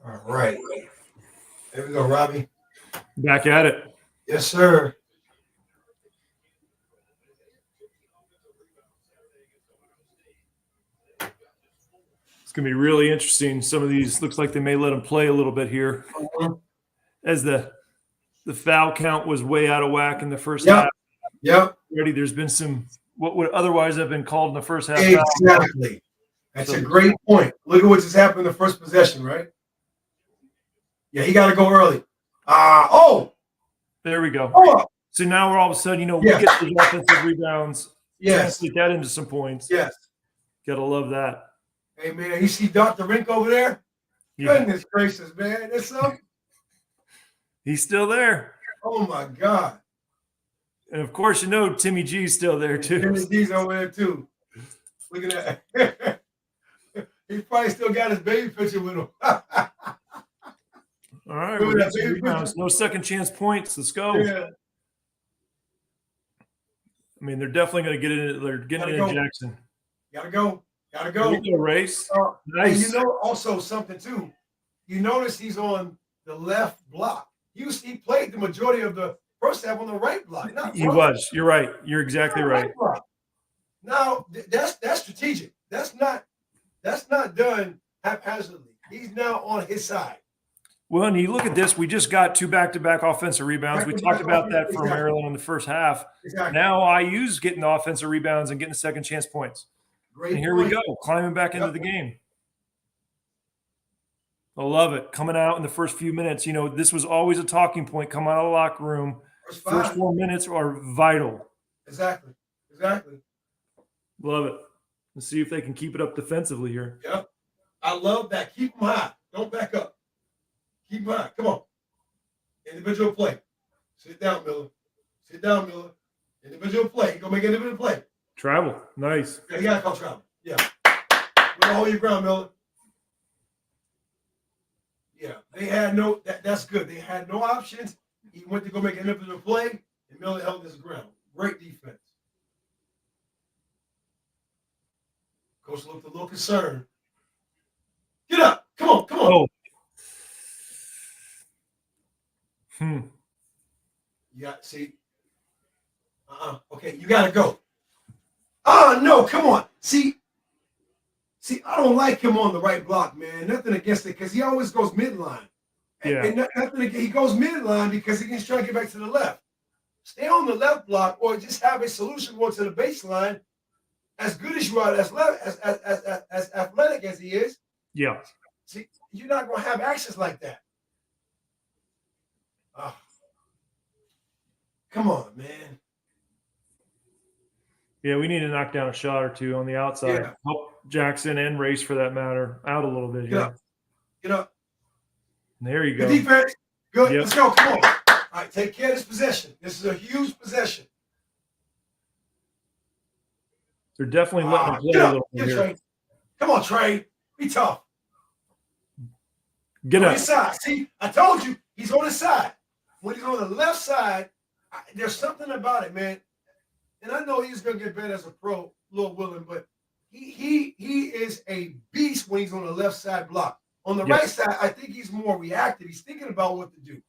A: All right. There we go, Robbie.
B: Back at it.
A: Yes, sir.
B: It's going to be really interesting. Some of these looks like they may let him play a little bit here, as the foul count was way out of whack in the first half.
A: Yep.
B: Already, there's been some what would otherwise have been called in the first half.
A: Exactly. That's a great point. Look at what just happened in the first possession, right? Yeah, he got to go early.
B: There we go.
A: Oh.
B: So now we're all of a sudden, we get those offensive rebounds. Translate that into some points.
A: Yes.
B: Gotta love that.
A: Hey, man, you see Dr. Rink over there? Yeah. Goodness gracious, man. There's something.
B: He's still there.
A: Oh, my God.
B: And, of course, Timmy G's still there, too.
A: Timmy G's over there, too. Look at that. He probably still got his baby picture with him. All
B: right. We got some rebounds. No second chance points. Let's go.
A: Yeah.
B: I mean, they're definitely going to get it. They're getting it in Jackson.
A: Gotta go. Gotta go.
B: Here we go, Race.
A: Nice. And also something, too. You notice he's on the left block. He played the majority of the first half on the right block.
B: He was. You're right. You're exactly right.
A: Now, that's strategic. That's not done haphazardly. He's now on his side.
B: Well, and you look at this, we just got 2 back-to-back offensive rebounds. We talked about that for Maryland in the first half.
A: Exactly.
B: Now IU's getting the offensive rebounds and getting the second chance points.
A: Great
B: and here we go, climbing back into the game. I love it. Coming out in the first few minutes, this was always a talking point coming out of the locker room. First 4 minutes are vital.
A: Exactly.
B: Love it. Let's see if they can keep it up defensively here.
A: Yep. I love that. Keep them high. Don't back up. Keep them high. Come on. Individual play. Sit down, Miller. Individual play. Go make individual play.
B: Travel. Nice.
A: Yeah, you got to call travel. Yeah. We'll hold your ground, Miller. Yeah. They had that's good. They had no options. He went to go make an individual play, and Miller held his ground. Great defense. Coach looked a little concerned. Get up. Come on.
B: Oh.
A: See. Okay, you got to go. Oh, no, come on. See, I don't like him on the right block, man. Nothing against it, because he always goes midline.
B: Yeah.
A: And nothing against, he goes midline because he's trying to get back to the left. Stay on the left block, or just have a solution going to the baseline. As good as you are, as athletic as he is.
B: Yeah.
A: See, you're not going to have access like that. Come on, man.
B: Yeah, we need to knock down a shot or two on the outside.
A: Yeah.
B: Help Jackson and Race, for that matter, out a little bit here.
A: Get up.
B: There you go.
A: Good defense. Good.
B: Yep.
A: Let's go. Come on. All right, take care of this possession. This is a huge possession.
B: They're definitely letting him play a little bit here.
A: Trey. Come on, Trey. Be tough.
B: Get up.
A: On his side. See, I told you he's on his side. When he's on the left side, there's something about it, man. And I know he's going to get better as a pro, Lord willing, but he is a beast when he's on the left side block. On the right side, I think he's more reactive. He's thinking about what to do.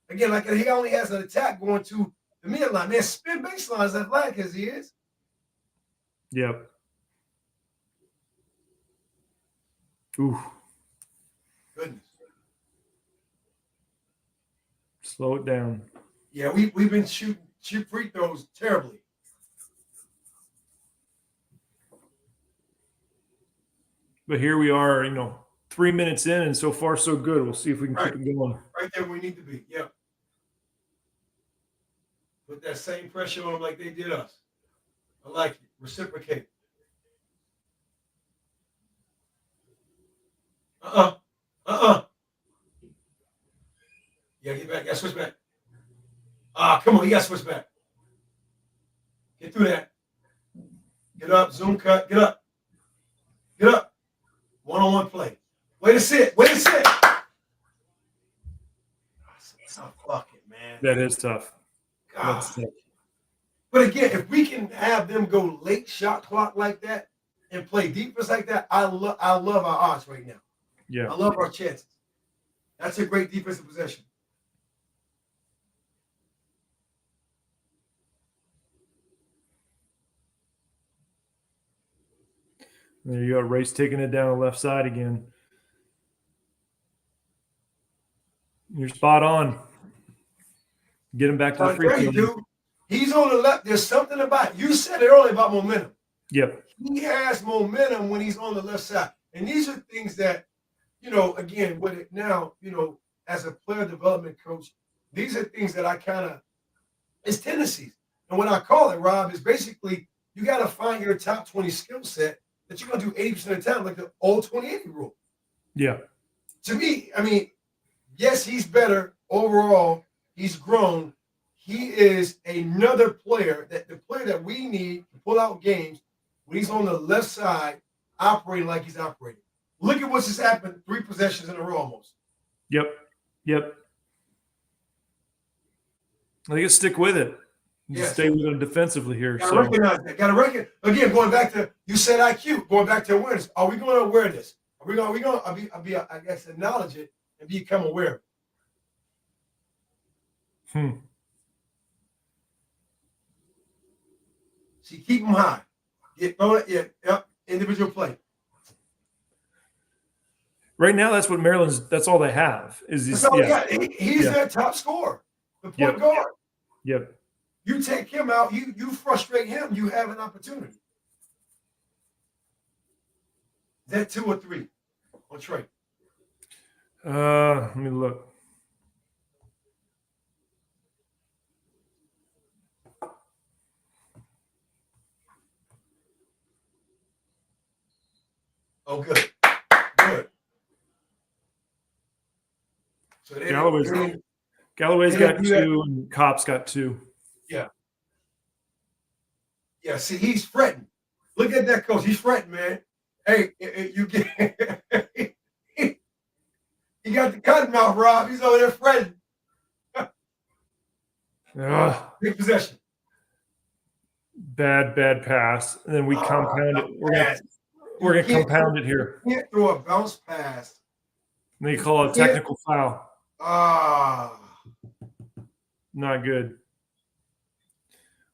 A: Again, like he only has an attack going to the midline. Man, spin baseline as athletic as he is.
B: Yep. Ooh.
A: Goodness.
B: Slow it down.
A: Yeah, we've been shooting free throws terribly.
B: But here we are, 3 minutes in, and so far so good. We'll see if we can keep it going.
A: Right there where we need to be. Yeah. Put that same pressure on them like they did us. I like it. Reciprocate. Yeah, get back. Got to switch back. Come on. You got to switch back. Get through that. Get up. Zoom cut. Get up. Get up. One-on-one play. Way to sit. That's tough. Fuck it, man.
B: That is tough.
A: God.
B: That's tough.
A: But again, if we can have them go late shot clock like that and play defense like that, I love our odds right now.
B: Yeah.
A: I love our chances. That's a great defensive possession.
B: There you go. Race taking it down the left side again. You're spot on. Get him back to the free throw.
A: Dude, he's on the left. There's something about, you said it earlier about momentum.
B: Yep.
A: He has momentum when he's on the left side. And these are things that, again, with it now, as a player development coach, these are things that I kind of, it's tendencies. And what I call it, Rob, is basically you got to find your top 20 skill set that you're going to do 80% of the time, like the old 20-80 rule.
B: Yeah.
A: To me, I mean, yes, he's better overall. He's grown. He is another player, the player that we need to pull out games when he's on the left side, operating like he's operating. Look at what's just happened, 3 possessions in a row almost.
B: Yep. I think stick with it. Just stay with them defensively here.
A: Gotta recognize that. Gotta recognize. Again, going back to, you said IQ, going back to awareness. Are we going to aware this? Are we going to, I guess, acknowledge it and become aware? See, keep them high. Individual play.
B: Right now, that's what that's all they have. He's
A: their top scorer, the point guard.
B: Yep.
A: You take him out, you frustrate him, you have an opportunity. Is that 2 or 3 on Trey?
B: Let me look.
A: Oh, good. So
B: Galloway's got 2 and Kopp's got 2.
A: Yeah. Yeah, see, he's fretting. Look at that coach. He's fretting, man. Hey, you get he got the cotton mouth, Rob. He's over there fretting. Big possession.
B: Bad pass. And then we compound it. We're going to compound it here.
A: You can't throw a bounce pass.
B: And they call it a technical foul. Not good.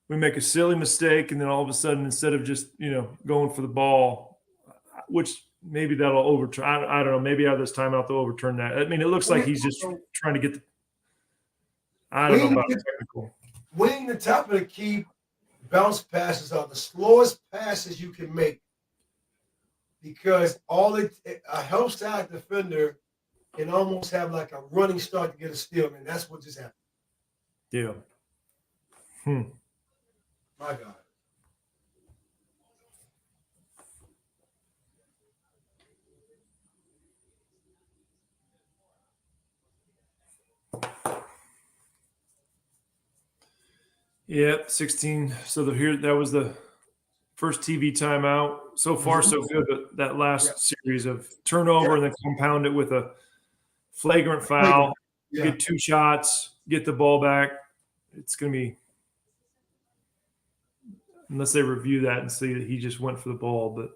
B: We make a silly mistake, and then all of a sudden, instead of just, going for the ball, which maybe that'll overturn. I don't know. Maybe out of this timeout, they'll overturn that. I mean, it looks like he's just trying to get I don't know about the technical.
A: Winning the top of the key bounce passes are the slowest passes you can make, because a help side defender can almost have like a running start to get a steal, and that's what just happened.
B: Yeah.
A: My God.
B: Yep, 16. So that was the first TV timeout. So far, so good. But that last series of turnover and then compound it with a flagrant foul, get 2 shots, get the ball back. It's going to be, unless they review that and see that he just went for the ball. But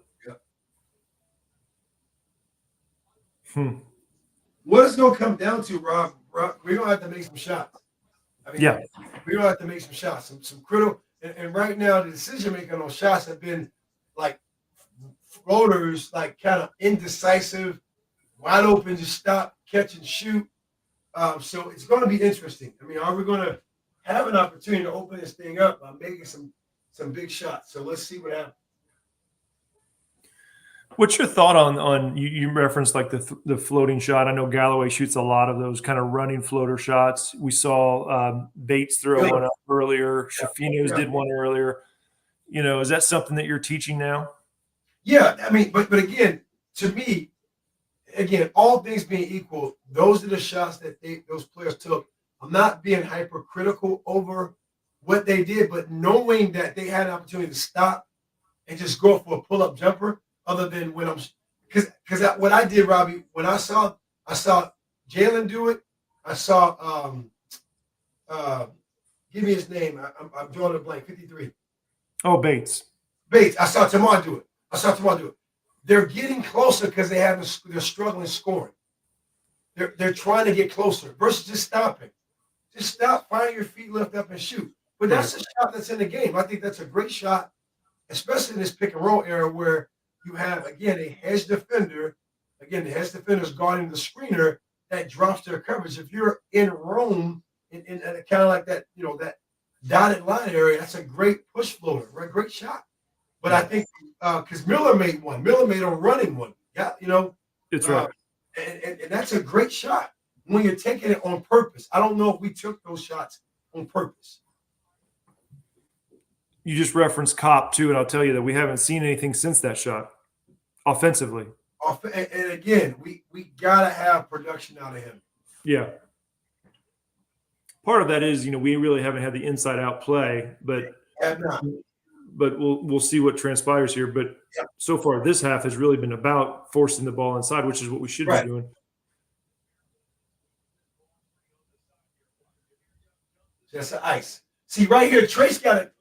A: what it's going to come down to, Rob, we're going to have to make some shots. I mean, we're going to have to make some shots, some critical. And right now, the decision making on those shots have been like floaters, like kind of indecisive, wide open, just stop, catch, and shoot. So it's going to be interesting. I mean, are we going to have an opportunity to open this thing up by making some big shots? So let's see what happens.
B: What's your thought on you referenced like the floating shot? I know Galloway shoots a lot of those kind of running floater shots. We saw Bates throw one up earlier. Shafino's did one earlier. Is that something that you're teaching now?
A: Yeah, I mean, but again, to me, all things being equal, those are the shots that those players took. I'm not being hypercritical over what they did, but knowing that they had an opportunity to stop and just go for a pull-up jumper. Other than when because what I did, Robbie, when I saw Jalen do it, I saw Give me his name. I'm drawing a blank. 53.
B: Oh, Bates.
A: Bates. I saw Tamar do it. They're getting closer because they're struggling scoring. They're trying to get closer versus just stopping. Just stop, find your feet, lift up, and shoot. But that's a shot that's in the game. I think that's a great shot, especially in this pick and roll era where you have, again, a hedge defender. Again, the hedge defender is guarding the screener that drops their coverage. If you're in Rome, in kind of like that, that dotted line area, that's a great push floater, right? Great shot. But I think because Miller made a running one. Yeah,
B: It's right.
A: And that's a great shot when you're taking it on purpose. I don't know if we took those shots on purpose.
B: You just referenced Kopp too, and I'll tell you that we haven't seen anything since that shot offensively.
A: And again, we gotta have production out of him.
B: Yeah. Part of that is, we really haven't had the inside out play, but we'll see what transpires here. But so far, this half has really been about forcing the ball inside, which is what we should be doing.
A: That's the ice. See, right here, Trace got it.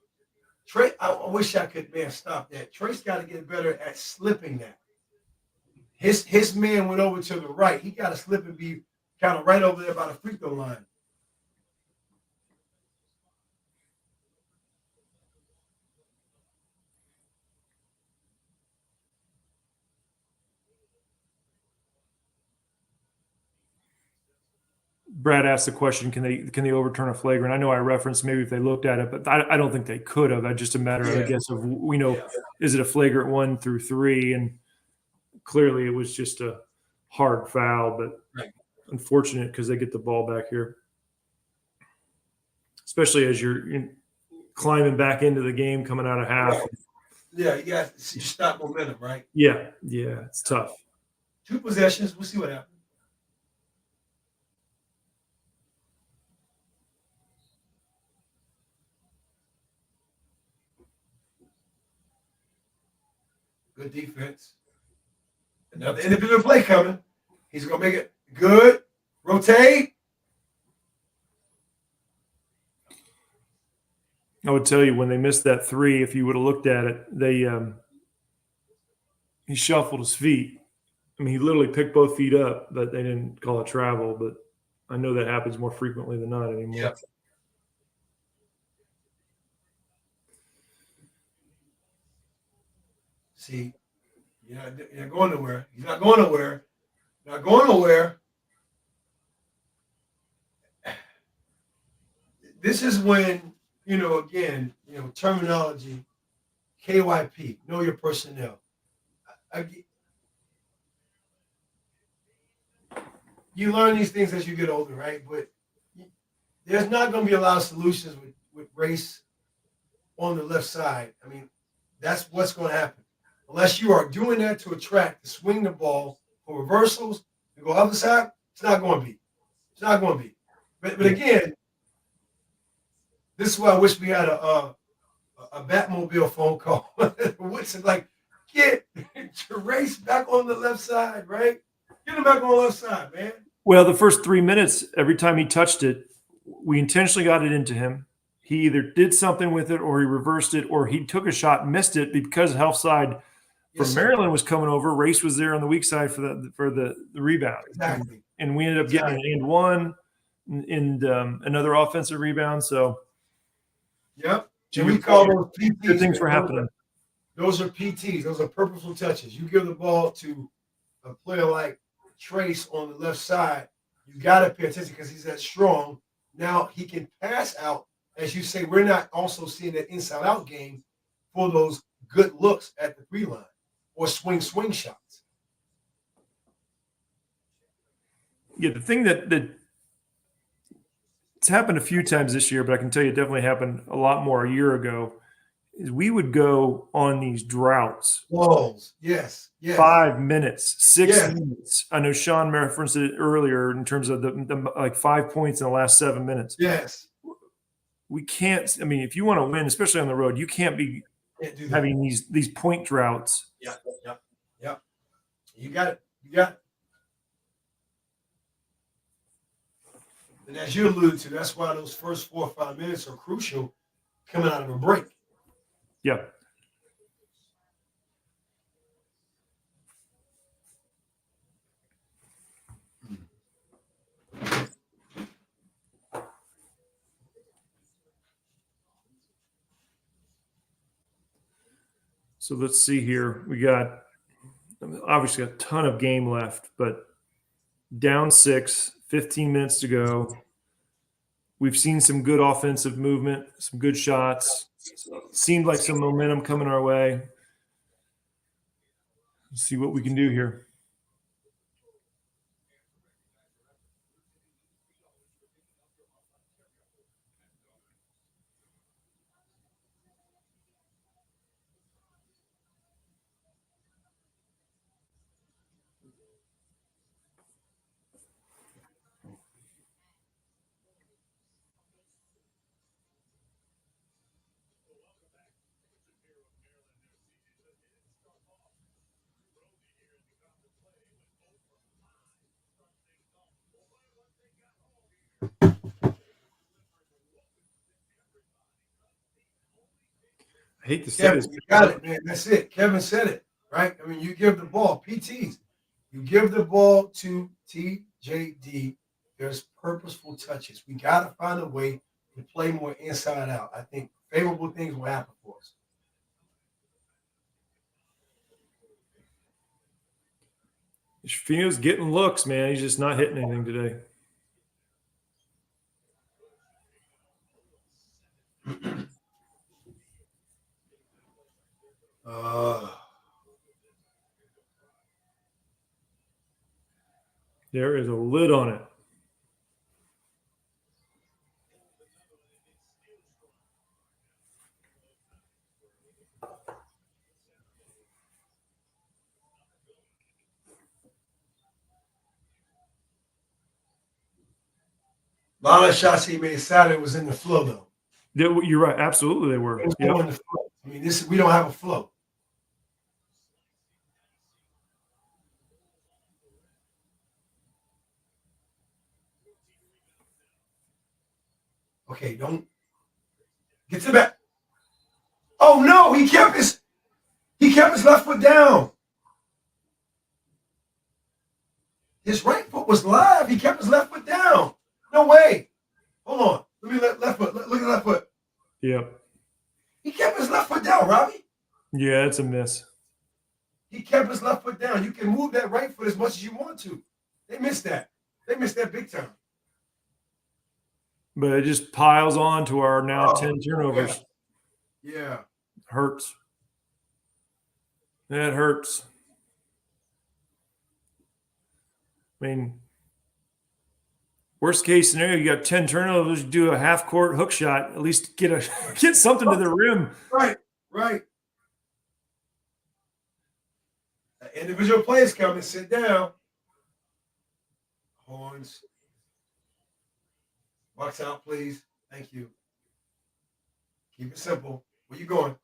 A: Trace, I wish I could, stop that. Trace got to get better at slipping that. His man went over to the right. He got to slip and be kind of right over there by the free throw line.
B: Brad asked the question, can they overturn a flagrant? I know I referenced maybe if they looked at it, but I don't think they could have. It's just a matter of, I guess, of is it a flagrant 1 through 3? And clearly it was just a hard foul, but unfortunate because they get the ball back here. Especially as you're climbing back into the game coming out of half.
A: Yeah, you got to stop momentum, right?
B: Yeah, it's tough.
A: 2 possessions. We'll see what happens. Good defense. Another individual play coming. He's going to make it good. Rotate.
B: I would tell you when they missed that 3, if you would have looked at it, he shuffled his feet. I mean, he literally picked both feet up, but they didn't call it travel. But I know that happens more frequently than not anymore.
A: Yeah. See, you're not going nowhere. He's not going nowhere. Not going nowhere. This is when, again, terminology, KYP, know your personnel. You learn these things as you get older, right? But there's not going to be a lot of solutions with race on the left side. I mean, that's what's going to happen. Unless you are doing that to attract, to swing the ball for reversals and go other side, it's not going to be. It's not going to be. But again, this is why I wish we had a Batmobile phone call. Which like, get Trace back on the left side, right? Get him back on the left side, man.
B: Well, the first 3 minutes, every time he touched it, we intentionally got it into him. He either did something with it or he reversed it or he took a shot and missed it because health side from Maryland was coming over. Race was there on the weak side for the rebound.
A: Exactly.
B: And we ended up getting an and one and another offensive rebound. So,
A: yep. And we call those PTs.
B: Good things were happening.
A: Those are PTs. Those are purposeful touches. You give the ball to a player like Trace on the left side, you got to pay attention because he's that strong. Now he can pass out. As you say, we're not also seeing that inside-out game for those good looks at the 3 line or swing shots.
B: Yeah, the thing that it's happened a few times this year, but I can tell you it definitely happened a lot more a year ago, is we would go on these droughts.
A: Walls, yes.
B: 5 minutes, 6 minutes. I know Sean referenced it earlier in terms of the like 5 points in the last 7 minutes.
A: Yes.
B: We can't. I mean, if you want to win, especially on the road, you can't be having these point droughts.
A: Yeah. You got it. And as you alluded to, that's why those first 4 or 5 minutes are crucial coming out of a break.
B: Yeah. So let's see here. We got obviously a ton of game left, but down 6, 15 minutes to go. We've seen some good offensive movement, some good shots. Seemed like some momentum coming our way. Let's see what we can do here. I hate to say
A: Kevin,
B: this.
A: you got it, man. That's it. Kevin said it, right? I mean, you give the ball, PTs, you give the ball to TJD. There's purposeful touches. We got to find a way to play more inside out. I think favorable things will happen for us.
B: Fino's getting looks, man. He's just not hitting anything today. There is a lid on it.
A: A lot of shots he made Saturday was in the flow, though.
B: You're right. Absolutely, they were.
A: It was
B: Yep.
A: more in the flow. I mean, we don't have a flow. Okay, don't get to the back. Oh no, he kept his left foot down. His right foot was live. He kept his left foot down. No way. Hold on. Let me left foot. Look at left foot.
B: Yep.
A: He kept his left foot down, Robbie.
B: Yeah, it's a miss.
A: He kept his left foot down. You can move that right foot as much as you want to. They missed that. They missed that big time.
B: But it just piles on to our now 10 turnovers.
A: Yeah.
B: Hurts. That hurts. I mean, worst case scenario, you got 10 turnovers, do a half court hook shot, at least get something to the rim.
A: Right. Individual players come and sit down. Horns. Box out, please. Thank you. Keep it simple. Where you going?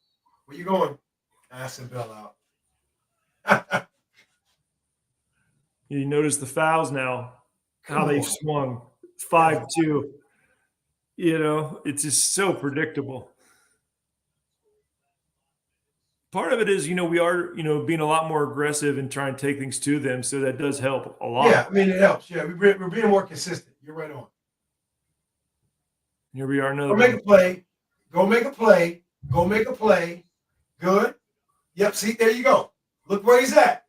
A: Ass and bell out.
B: You notice the fouls now, how they swung. 5-2. You know, it's just so predictable. Part of it is, we are, being a lot more aggressive and trying to take things to them. So that does help a lot.
A: Yeah, I mean, it helps. Yeah, we're being more consistent. You're right on.
B: Here we are.
A: Go make a play. Go make a play. Good. Yep, see, there you go. Look where he's at.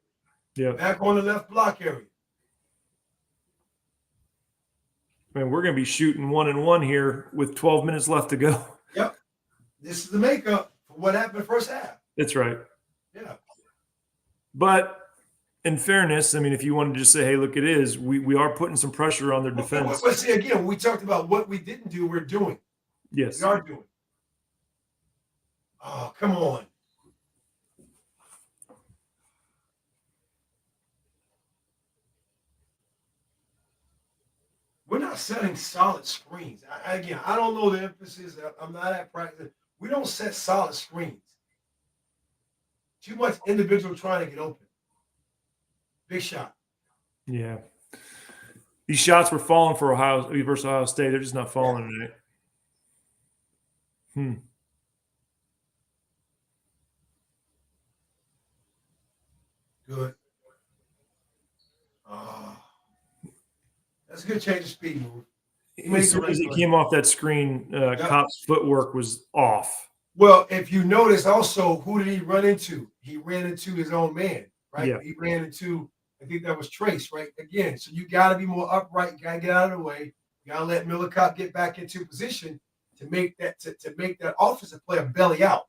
B: Yeah.
A: Back on the left block area.
B: Man, we're going to be shooting 1-1 here with 12 minutes left to go.
A: Yep. This is the makeup for what happened first half.
B: That's right.
A: Yeah.
B: But in fairness, I mean, if you want to just say, hey, look, it is, we are putting some pressure on their defense.
A: But see, again, we talked about what we didn't do, we're doing.
B: Yes.
A: We are doing. Oh, come on. We're not setting solid screens. I don't know the emphasis. I'm not at practice. We don't set solid screens. Too much individual trying to get open. Big shot.
B: Yeah. These shots were falling for Ohio versus Ohio State. They're just not falling tonight.
A: Good. That's a good change of speed move.
B: As soon as it came off that screen, Kopp's footwork was off.
A: Well, if you notice also, who did he run into? He ran into his own man, right?
B: Yeah.
A: He ran into, I think that was Trace, right? Again, so you got to be more upright. You got to get out of the way. You got to let Miller Kopp get back into position to make that to make that offensive player belly out.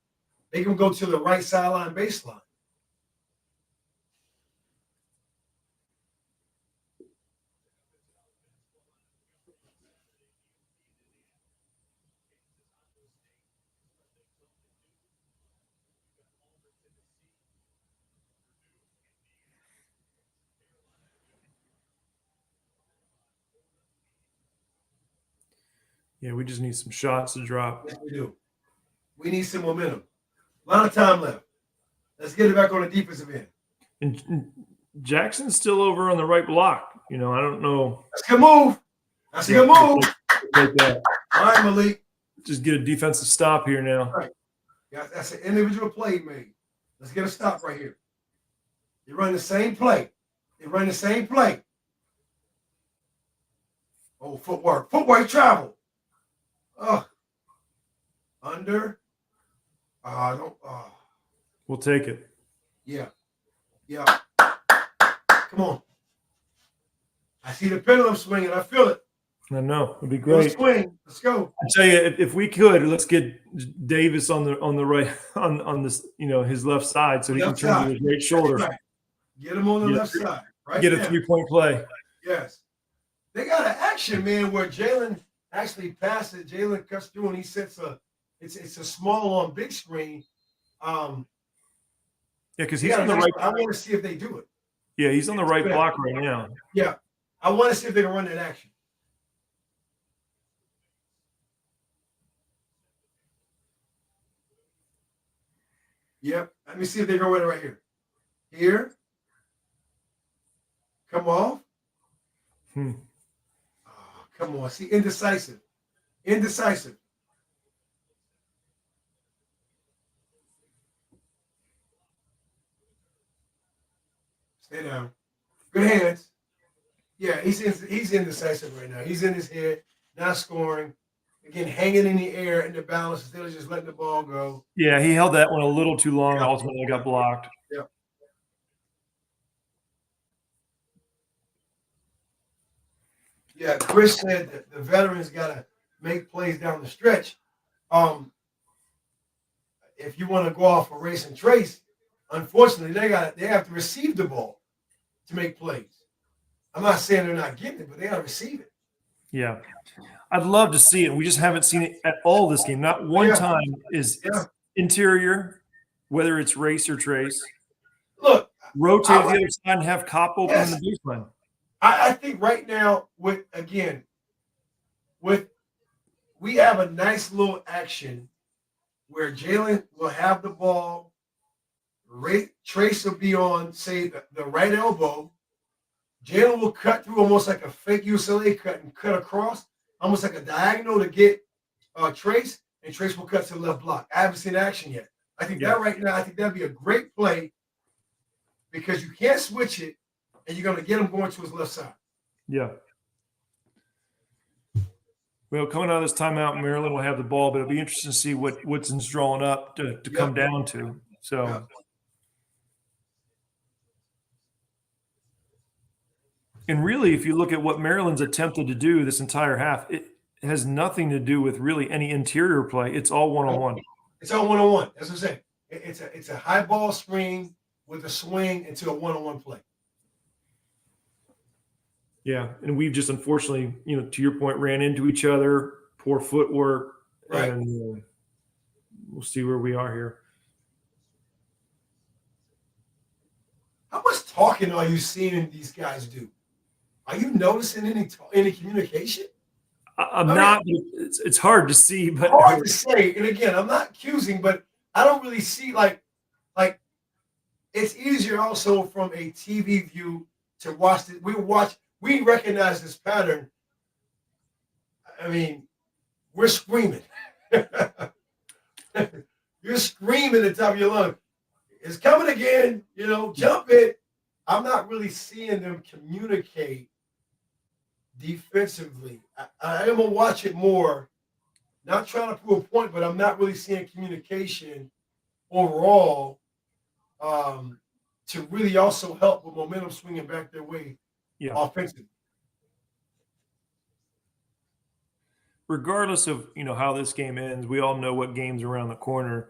A: They can go to the right sideline baseline.
B: Yeah, we just need some shots to drop.
A: Yes, we do. We need some momentum. A lot of time left. Let's get it back on the defensive end.
B: And Jackson's still over on the right block. I don't know.
A: That's a good move. That's a good move.
B: Take that.
A: All right, Malik.
B: Just get a defensive stop here now.
A: Right. Yeah, that's an individual play made. Let's get a stop right here. They run the same play. Oh, footwork. Travel. Under.
B: We'll take it.
A: Yeah. Come on. I see the pendulum swinging. I feel it.
B: I know. It'd be great.
A: Swing. Let's go.
B: I tell you, if we could, let's get Davis on the right on this, his left side, so he can turn to his right shoulder.
A: Right. Get him on the left side. Right.
B: Get a 3-point play.
A: Yes. They got an action, man, where Jalen actually passes. Jalen cuts through and he sets it's a small on big screen.
B: Yeah, because he's on the right.
A: I want to see if they do it.
B: Yeah, he's on the right block right now.
A: Yeah. I want to see if they can run that action. Yep. Let me see if they can run it right here. Here. Come off. Oh, come on. See, indecisive. Stay down. Good hands. Yeah, he's indecisive right now. He's in his head, not scoring. Again, hanging in the air in the balance instead of just letting the ball go.
B: Yeah, he held that one a little too long. Yeah. Ultimately got blocked.
A: Yeah. Yeah, Chris said that the veterans got to make plays down the stretch. If you want to go off a race and trace, unfortunately, they have to receive the ball to make plays. I'm not saying they're not getting it, but they got to receive it.
B: Yeah. I'd love to see it. We just haven't seen it at all this game. Not one time is interior, whether it's race or trace.
A: Look,
B: rotate the other side and have Kopp open in the baseline.
A: I think right now, we have a nice little action where Jalen will have the ball. Trace will be on, say, the right elbow. Jalen will cut through almost like a fake UCLA cut and cut across, almost like a diagonal to get Trace, and Trace will cut to the left block. I haven't seen action yet. I think that right now, I think that'd be a great play because you can't switch it, and you're going to get him going to his left side.
B: Yeah. Well, coming out of this timeout, Maryland will have the ball, but it'll be interesting to see what Woodson's drawing up to come down to. So. And really, if you look at what Maryland's attempted to do this entire half, it has nothing to do with really any interior play. It's all one-on-one.
A: It's all one-on-one. That's what I'm saying. It's a high ball screen with a swing into a one-on-one play.
B: Yeah, and we've just unfortunately, to your point, ran into each other, poor footwork,
A: right.
B: And we'll see where we are here.
A: How much talking are you seeing these guys do? Are you noticing any communication?
B: I'm not. It's hard to see, but
A: hard to say. And again, I'm not accusing, but I don't really see like it's easier also from a TV view to watch it. we recognize this pattern. I mean, we're screaming. You're screaming at the top of your lungs. It's coming again, jump it. I'm not really seeing them communicate defensively. I am going to watch it more, not trying to prove a point, but I'm not really seeing communication overall to really also help with momentum swinging back their way offensively.
B: Regardless of how this game ends, we all know what game's around the corner,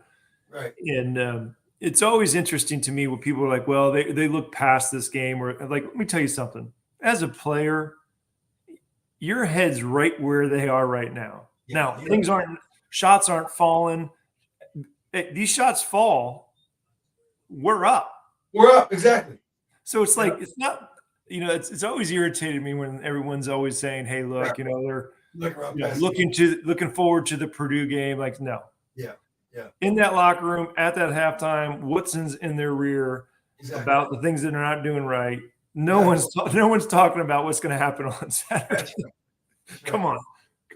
A: right?
B: And it's always interesting to me when people are like, "Well, they look past this game," or like, let me tell you something. As a player, your head's right where they are right now. Now, shots aren't falling. These shots fall, we're up.
A: We're up, exactly.
B: So it's like it's not. It's always irritated me when everyone's always saying, "Hey, look, they're." Looking forward to the Purdue game. Like, no.
A: Yeah.
B: In that locker room at that halftime, Woodson's in their rear about the things that they're not doing right. No one's talking about what's going to happen on Saturday. Come on.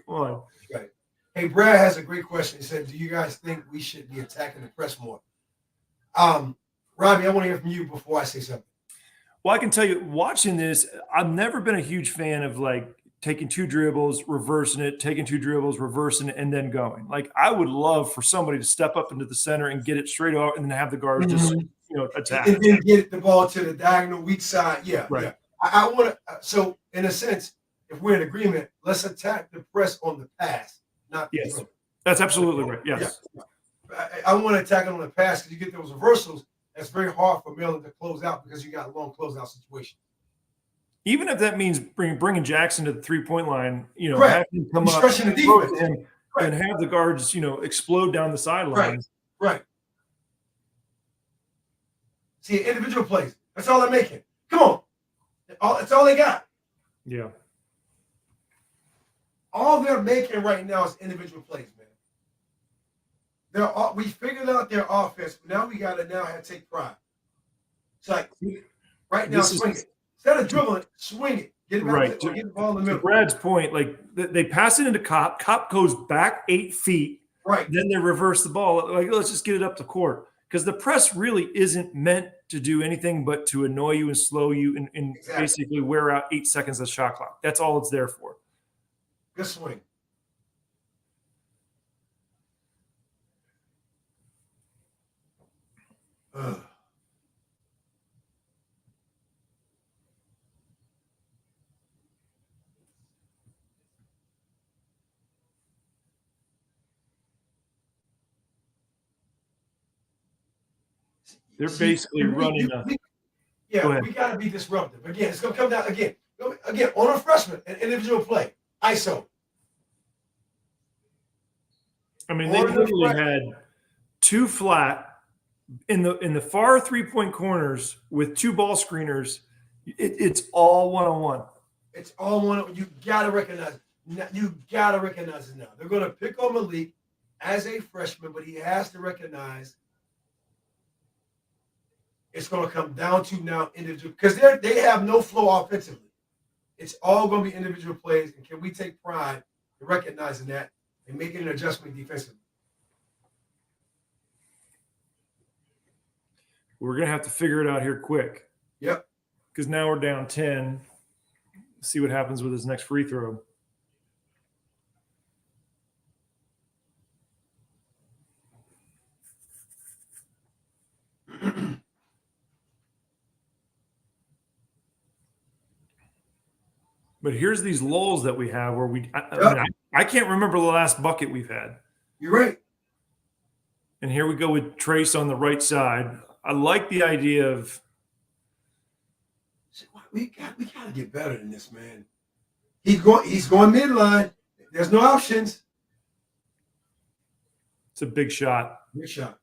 A: Right. Hey, Brad has a great question. He said, "Do you guys think we should be attacking the press more?" Robbie, I want to hear from you before I say something.
B: Well, I can tell you, watching this, I've never been a huge fan of like taking two dribbles, reversing it, taking two dribbles, reversing it, and then going. Like, I would love for somebody to step up into the center and get it straight out and then have the guards just, attack.
A: And then get the ball to the diagonal weak side. Yeah,
B: right.
A: Yeah. I want to, so in a sense, if we're in agreement, let's attack the press on the pass, not the dribble.
B: That's absolutely right. Yes.
A: Yeah. I want to attack it on the pass because you get those reversals. That's very hard for Maryland to close out because you got a long closeout situation.
B: Even if that means bringing Jackson to the 3-point line,
A: have
B: him come up and have the guards, explode down the sidelines.
A: Right. See, individual plays. That's all they're making. Come on. That's all they got.
B: Yeah.
A: All they're making right now is individual plays, man. We figured out their offense, but now we got to take pride. It's like, right now, swing it. Instead of dribbling, swing it. Get it back, get the ball in the middle.
B: To Brad's point, like they pass it into Cop. Cop goes back 8 feet.
A: Right.
B: Then they reverse the ball. Like, let's just get it up the court. Because the press really isn't meant to do anything but to annoy you and slow you and basically wear out 8 seconds of shot clock. That's all it's there for.
A: Good swing.
B: They're basically running
A: we got to be disruptive. Again, it's going to come down again on a freshman, an individual play, ISO.
B: I mean, they literally had 2 flat in the far 3-point corners with 2 ball screeners. It's all one-on-one.
A: It's all one. You got to recognize it. You got to recognize it now. They're going to pick on Malik as a freshman, but he has to recognize it's going to come down to now individual because they have no flow offensively. It's all going to be individual plays, and can we take pride in recognizing that and making an adjustment defensively?
B: We're going to have to figure it out here quick.
A: Yep.
B: Because now we're down 10. See what happens with his next free throw. But here's these lulls that we have where I can't remember the last bucket we've had.
A: You're right.
B: And here we go with Trace on the right side. I like the idea of
A: we got to get better than this, man. He's going midline. There's no options.
B: It's a big shot.
A: Big shot.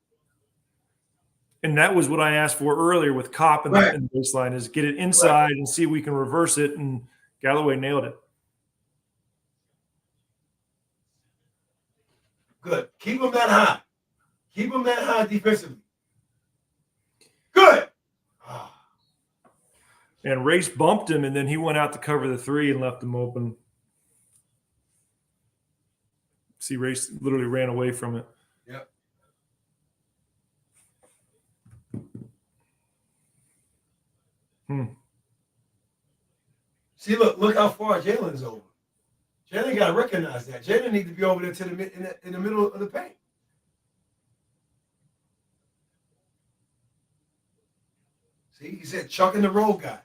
B: And that was what I asked for earlier with Kopp in the baseline is get it inside and see if we can reverse it. And Galloway nailed it.
A: Good. Keep him that high. Keep him that high defensively. Good.
B: And Race bumped him, and then he went out to cover the three and left him open. See, Race literally ran away from it.
A: Yep. See, look how far Jalen's over. Jalen got to recognize that. Jalen needs to be over there to in the middle of the paint. See, he said chucking the roll guy,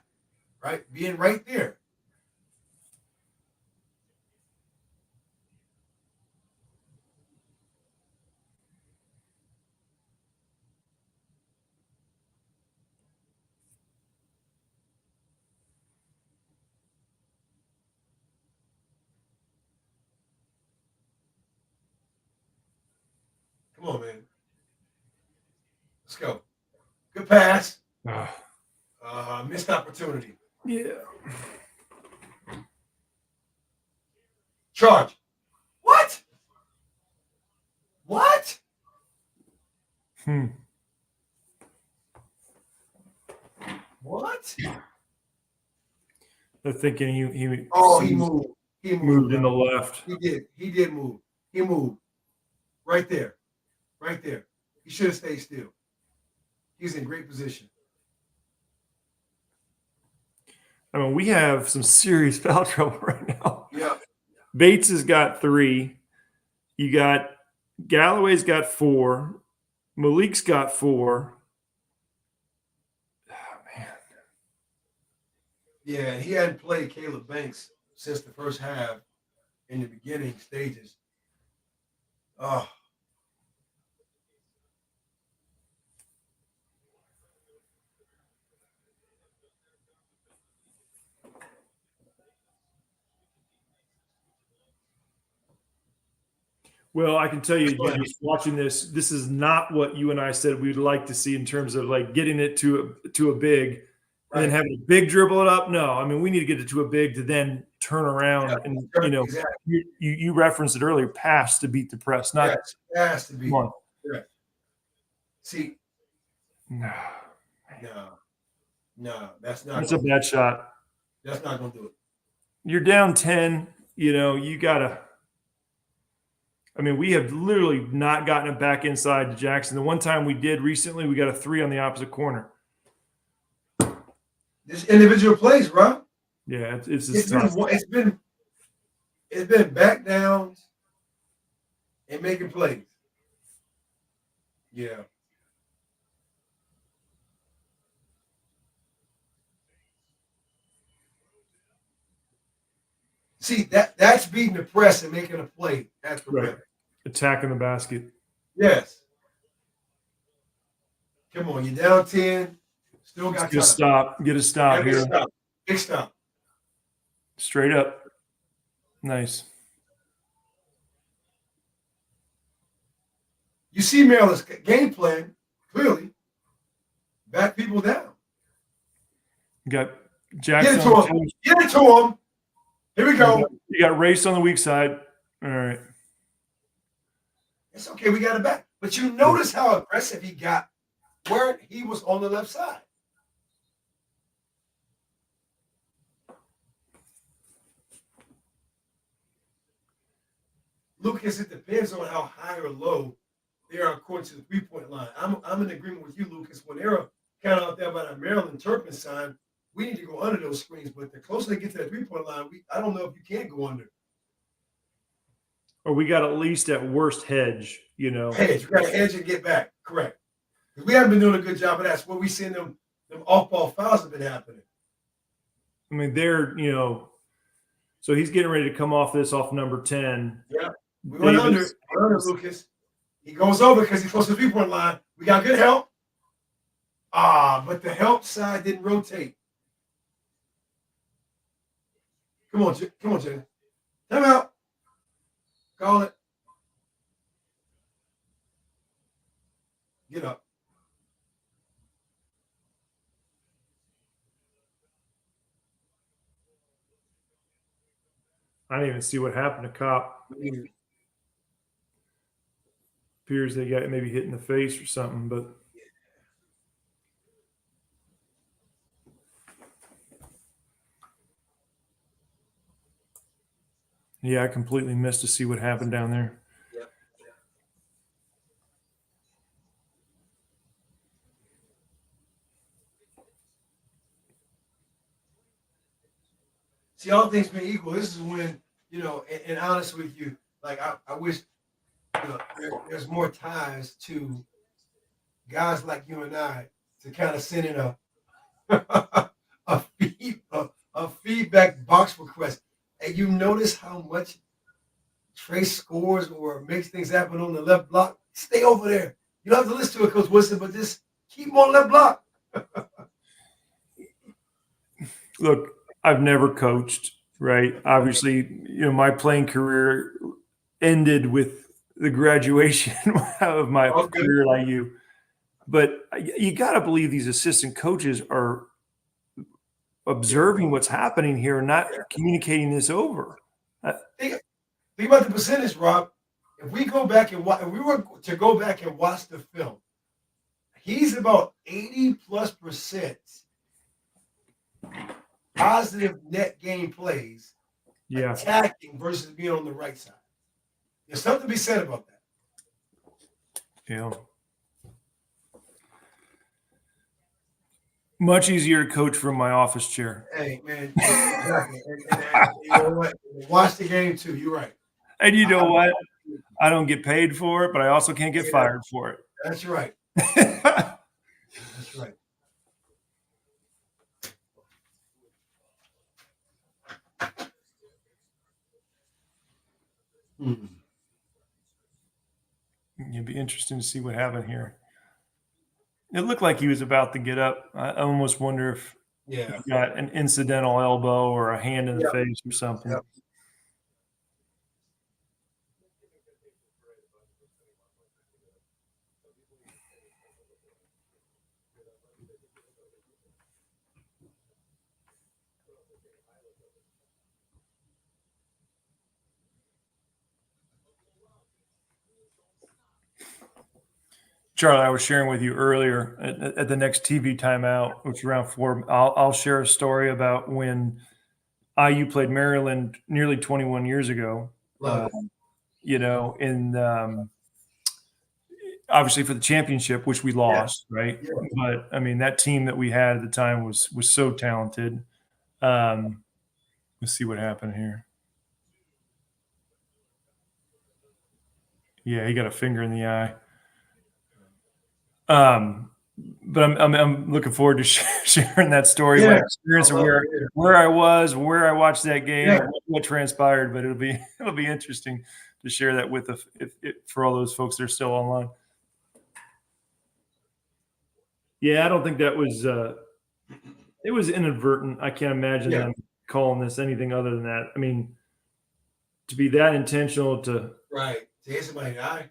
A: right? Being right there. Come on, man. Let's go. Good pass. Missed opportunity.
B: Yeah.
A: Charge. What? What? What?
B: They're thinking he
A: moved. He
B: moved in the left.
A: He did. He did move. He moved. Right there. Right there. He should have stayed still. He's in great position.
B: I mean, we have some serious foul trouble right now.
A: Yeah.
B: Bates has got 3. You got Galloway's got 4. Malik's got 4. Oh, man.
A: Yeah, he hadn't played Caleb Banks since the first half in the beginning stages. Oh.
B: Well, I can tell you, just watching this, this is not what you and I said we'd like to see in terms of like getting it to a big and then having a big dribble it up. No, I mean, we need to get it to a big to then turn around and, exactly. you referenced it earlier, pass to beat the press, not
A: pass to beat.
B: Come on.
A: Correct. See,
B: no,
A: that's not.
B: That's a bad shot.
A: That's not going to do it.
B: You're down 10. You gotta. I mean, we have literally not gotten it back inside to Jackson. The one time we did recently, we got a 3 on the opposite corner.
A: This individual plays, bro.
B: Yeah, it's tough.
A: It's been back downs and making plays. Yeah. See, that's beating the press and making a play at the rim.
B: Attacking the basket.
A: Yes. Come on, you're down 10. Still got
B: Get a stop. Get a stop here.
A: Big stop.
B: Straight up. Nice.
A: You see Maryland's game plan, clearly. Back people down.
B: You got Jackson.
A: Get it to him. Here we go.
B: You got Race on the weak side. All right.
A: It's okay. We got it back. But you notice how aggressive he got where he was on the left side. Lucas, it depends on how high or low they are according to the three-point line. I'm in agreement with you, Lucas. When they're kind of out there by that Maryland Turpin sign, we need to go under those screens. But the closer they get to that three-point line, I don't know if you can go under.
B: Or we got at least at worst hedge,
A: Hedge. You got to hedge and get back. Correct. Because we haven't been doing a good job of that. That's where we seen them off-ball fouls have been happening.
B: I mean, they're, so he's getting ready to come off number 10.
A: Yeah. We went under. Lucas. He goes over because he's close to the three-point line. We got good help. But the help side didn't rotate. Come on, Jay. Time out. Call it. Get up.
B: I didn't even see what happened to Cop. Appears they got maybe hit in the face or something, but Yeah, I completely missed to see what happened down there.
A: Yep. See, all things being equal, this is when, and honest with you, like I wish, there's more ties to guys like you and I to kind of send in a a feedback box request. And you notice how much Trace scores or makes things happen on the left block. Stay over there. You don't have to listen to it, Coach Wilson, but just keep him on left block.
B: Look, I've never coached, right? Obviously, my playing career ended with the graduation of my
A: Okay.
B: career at IU. But you got to believe these assistant coaches are observing what's happening here and not communicating this over.
A: Think about the percentage, Rob. If we go back and watch, if we were to go back and watch the film, he's about 80+% positive net gain plays, attacking versus being on the right side. There's something to be said about that.
B: Yeah. Much easier to coach from my office chair.
A: Hey, man, exactly. And you know what? Watch the game too. You're right.
B: And you know what? I don't get paid for it, but I also can't get fired for it.
A: That's right. That's right.
B: It'd be interesting to see what happened here. It looked like he was about to get up. I almost wonder if he got an incidental elbow or a hand in the face or something.
A: Yep.
B: Charlie, I was sharing with you earlier at the next TV timeout, which is around 4. I'll share a story about when IU played Maryland nearly 21 years ago. Obviously for the championship, which we lost, right? Yeah. But I mean, that team that we had at the time was so talented. Let's see what happened here. Yeah, he got a finger in the eye. But I'm looking forward to sharing that story, my experience of where I was, where I watched that game, what transpired. But it'll be interesting to share that with for all those folks that are still online. Yeah, I don't think that was. It was inadvertent. I can't imagine them calling this anything other than that. I mean, to be that intentional to
A: hit somebody in the eye.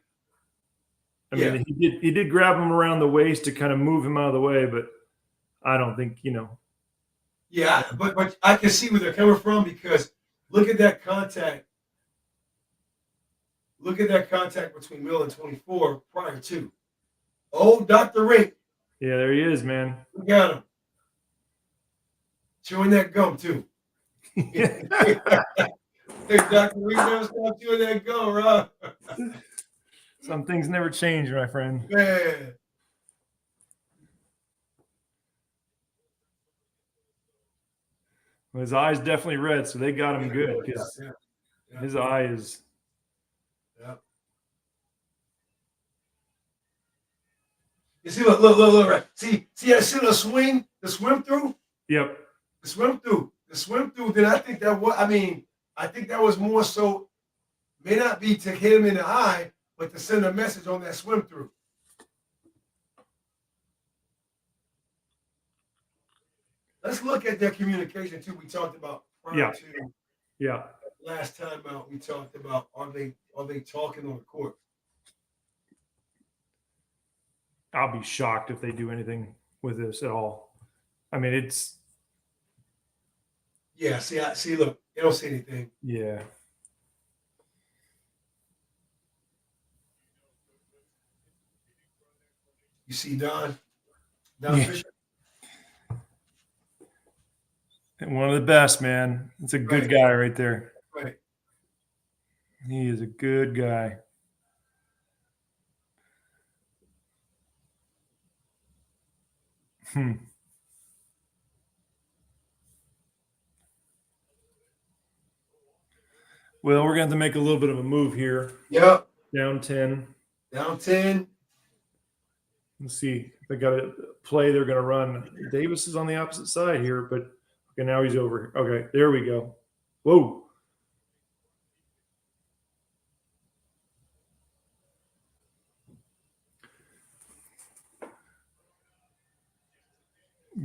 B: I mean, he did grab him around the waist to kind of move him out of the way, but I don't think,
A: Yeah, but I can see where they're coming from because look at that contact. Look at that contact between Mill and 24 prior to. Oh, Dr. Rink.
B: Yeah, there he is, man.
A: We got him. Chewing that gum, too. Hey, Dr. Rink never stop chewing that gum, Rob.
B: Some things never change, my friend.
A: Man.
B: Well, his eye's definitely red, so they got him good because his eye is.
A: Yeah. You see, look, right. See the swing, the swim through?
B: Yep.
A: The swim through. Then I think that was more so, may not be to hit him in the eye, but to send a message on that swim through. Let's look at their communication too. We talked about prior to last time out. We talked about are they talking on the court?
B: I'll be shocked if they do anything with this at all. I mean, it's.
A: Yeah. See. Look, they don't say anything.
B: Yeah.
A: You see Don Fisher?
B: One of the best, man. It's a good guy right there.
A: Right.
B: He is a good guy. Well, we're going to have to make a little bit of a move here.
A: Yep.
B: Down 10.
A: Down 10.
B: Let's see. They got a play they're going to run. Davis is on the opposite side here, but okay, now he's over. Okay, there we go. Whoa.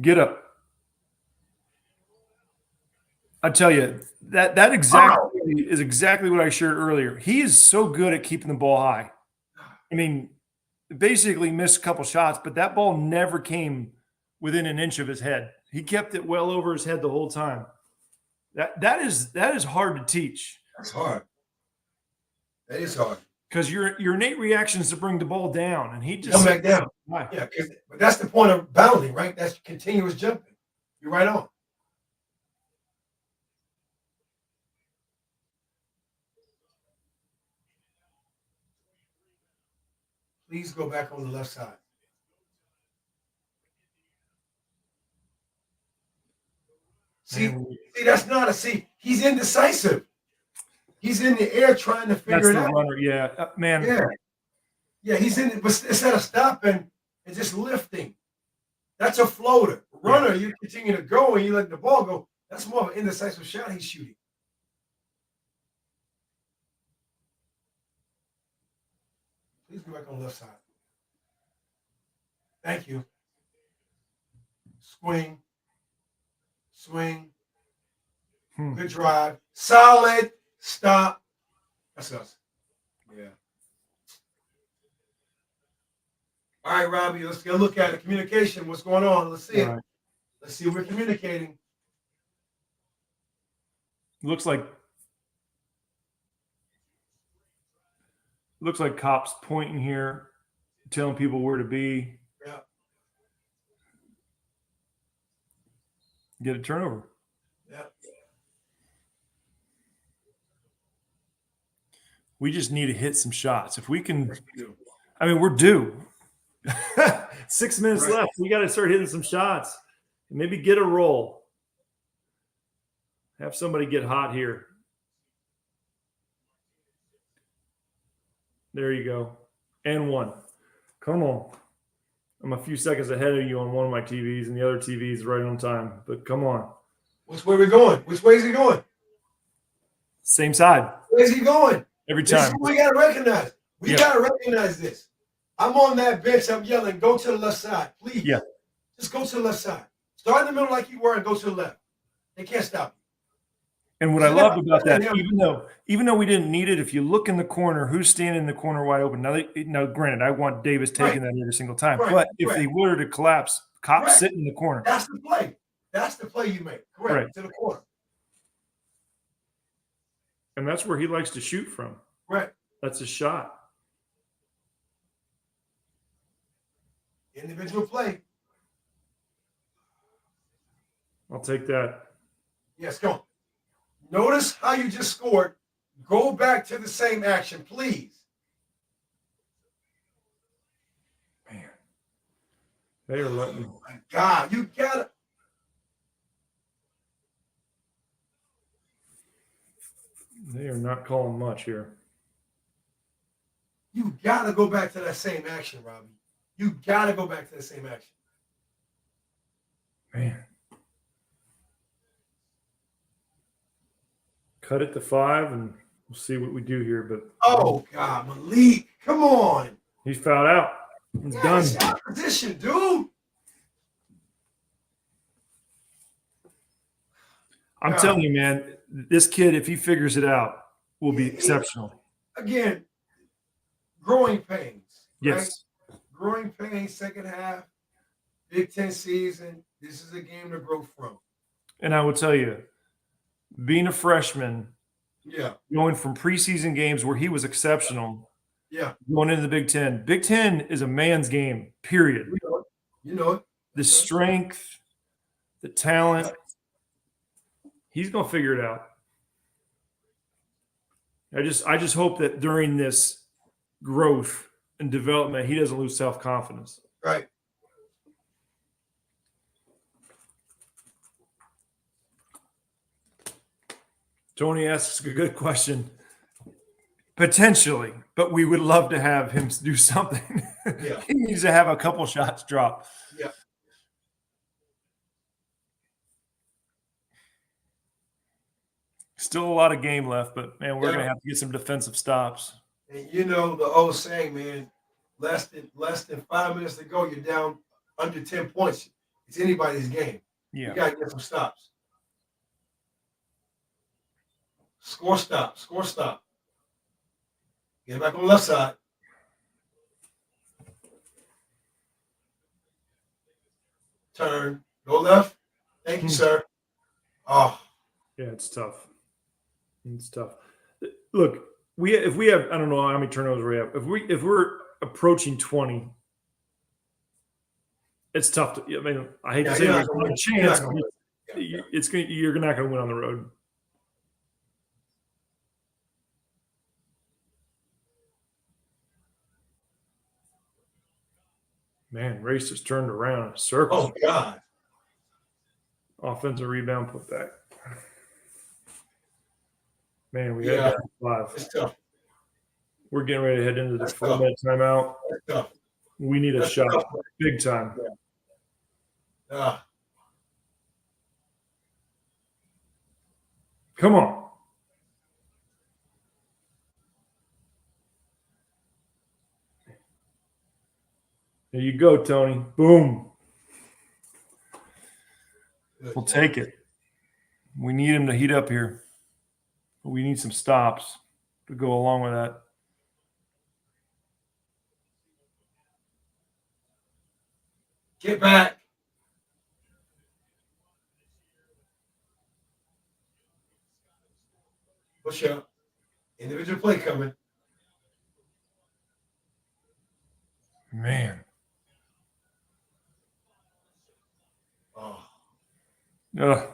B: Get up. I tell you, that exactly is exactly what I shared earlier. He is so good at keeping the ball high. I mean, basically missed a couple shots, but that ball never came within an inch of his head. He kept it well over his head the whole time. That is hard to teach.
A: That's hard. That is hard.
B: Because your innate reaction is to bring the ball down, and he just
A: come back down.
B: High.
A: Yeah, but that's the point of bounding, right? That's continuous jumping. You're right on. Please go back on the left side. See, that's not a see. He's indecisive. He's in the air trying to figure it out.
B: Runner. Yeah, man.
A: Yeah, he's in it, but instead of stopping and just lifting, that's a floater. Runner, you continue to go and you let the ball go. That's more of an indecisive shot he's shooting. Please go back on the left side. Thank you. Swing. Good drive. Solid. Stop. That's us. Yeah. All right, Robbie, let's get a look at it. Communication. What's going on? Let's see it. Right. Let's see if we're communicating.
B: Looks like cops pointing here, telling people where to be.
A: Yeah.
B: Get a turnover.
A: Yeah.
B: We just need to hit some shots. If we can, I mean, we're due. 6 minutes left. We got to start hitting some shots. Maybe get a roll. Have somebody get hot here. There you go. And one. Come on. I'm a few seconds ahead of you on one of my TVs, and the other TV is right on time. But come on.
A: Which way are we going? Which way is he going?
B: Same side.
A: Where's he going?
B: Every time.
A: We got to recognize. We got to recognize this. I'm on that bench. I'm yelling, go to the left side, please.
B: Yeah.
A: Just go to the left side. Start in the middle like you were and go to the left. They can't stop you.
B: And what I loved about that, even though we didn't need it, if you look in the corner, who's standing in the corner wide open? Now, granted, I want Davis taking that every single time. But if they were to collapse, cops sit in the corner.
A: That's the play. That's the play you make. Correct. To the corner.
B: And that's where he likes to shoot from.
A: Right.
B: That's a shot.
A: Individual play.
B: I'll take that.
A: Yes, go on. Notice how you just scored. Go back to the same action, please.
B: Man. They are letting me.
A: Oh, my God. You got to.
B: They are not calling much here.
A: You got to go back to that same action, Robbie. You got to go back to the same action.
B: Man. Cut it to 5, and we'll see what we do here. But
A: oh, God, Malik, come on.
B: He's fouled out. He's done.
A: It's out of position, dude.
B: I'm telling you, man, this kid, if he figures it out, will be exceptional.
A: Again, growing pains.
B: Yes.
A: Right? Growing pains, second half, Big Ten season. This is a game to grow from.
B: And I will tell you, being a freshman, going from preseason games where he was exceptional, going into the Big Ten. Big Ten is a man's game, period.
A: You know it.
B: The strength, the talent, he's going to figure it out. I just hope that during this growth and development, he doesn't lose self-confidence.
A: Right.
B: Tony asks a good question. Potentially, but we would love to have him do something.
A: Yeah.
B: He needs to have a couple shots drop.
A: Yeah.
B: Still a lot of game left, but man, we're
A: Yeah.
B: going to have to get some defensive stops.
A: And you know the old saying, man, less than 5 minutes to go, you're down under 10 points. It's anybody's game.
B: Yeah.
A: You got to get some stops. Score stop. Score stop. Get back on the left side. Turn. Go left. Thank you, sir. Oh.
B: Yeah, it's tough. It's tough. Look, if we have, I don't know how many turnovers we have. If we're approaching 20, it's tough to. I mean, I hate to say there's not a chance. You're not going to win on the road. Man, race has turned around in a circle.
A: Oh God.
B: Offensive rebound put back. Man, we had 5.
A: It's tough.
B: We're getting ready to head into the 4-minute timeout.
A: That's tough.
B: We need a
A: That's
B: shot,
A: tough.
B: big time. Come on. There you go, Tony. Boom. We'll take it. We need him to heat up here. We need some stops to go along with that.
A: Get back. Push up. Individual play coming.
B: Man.
A: Oh.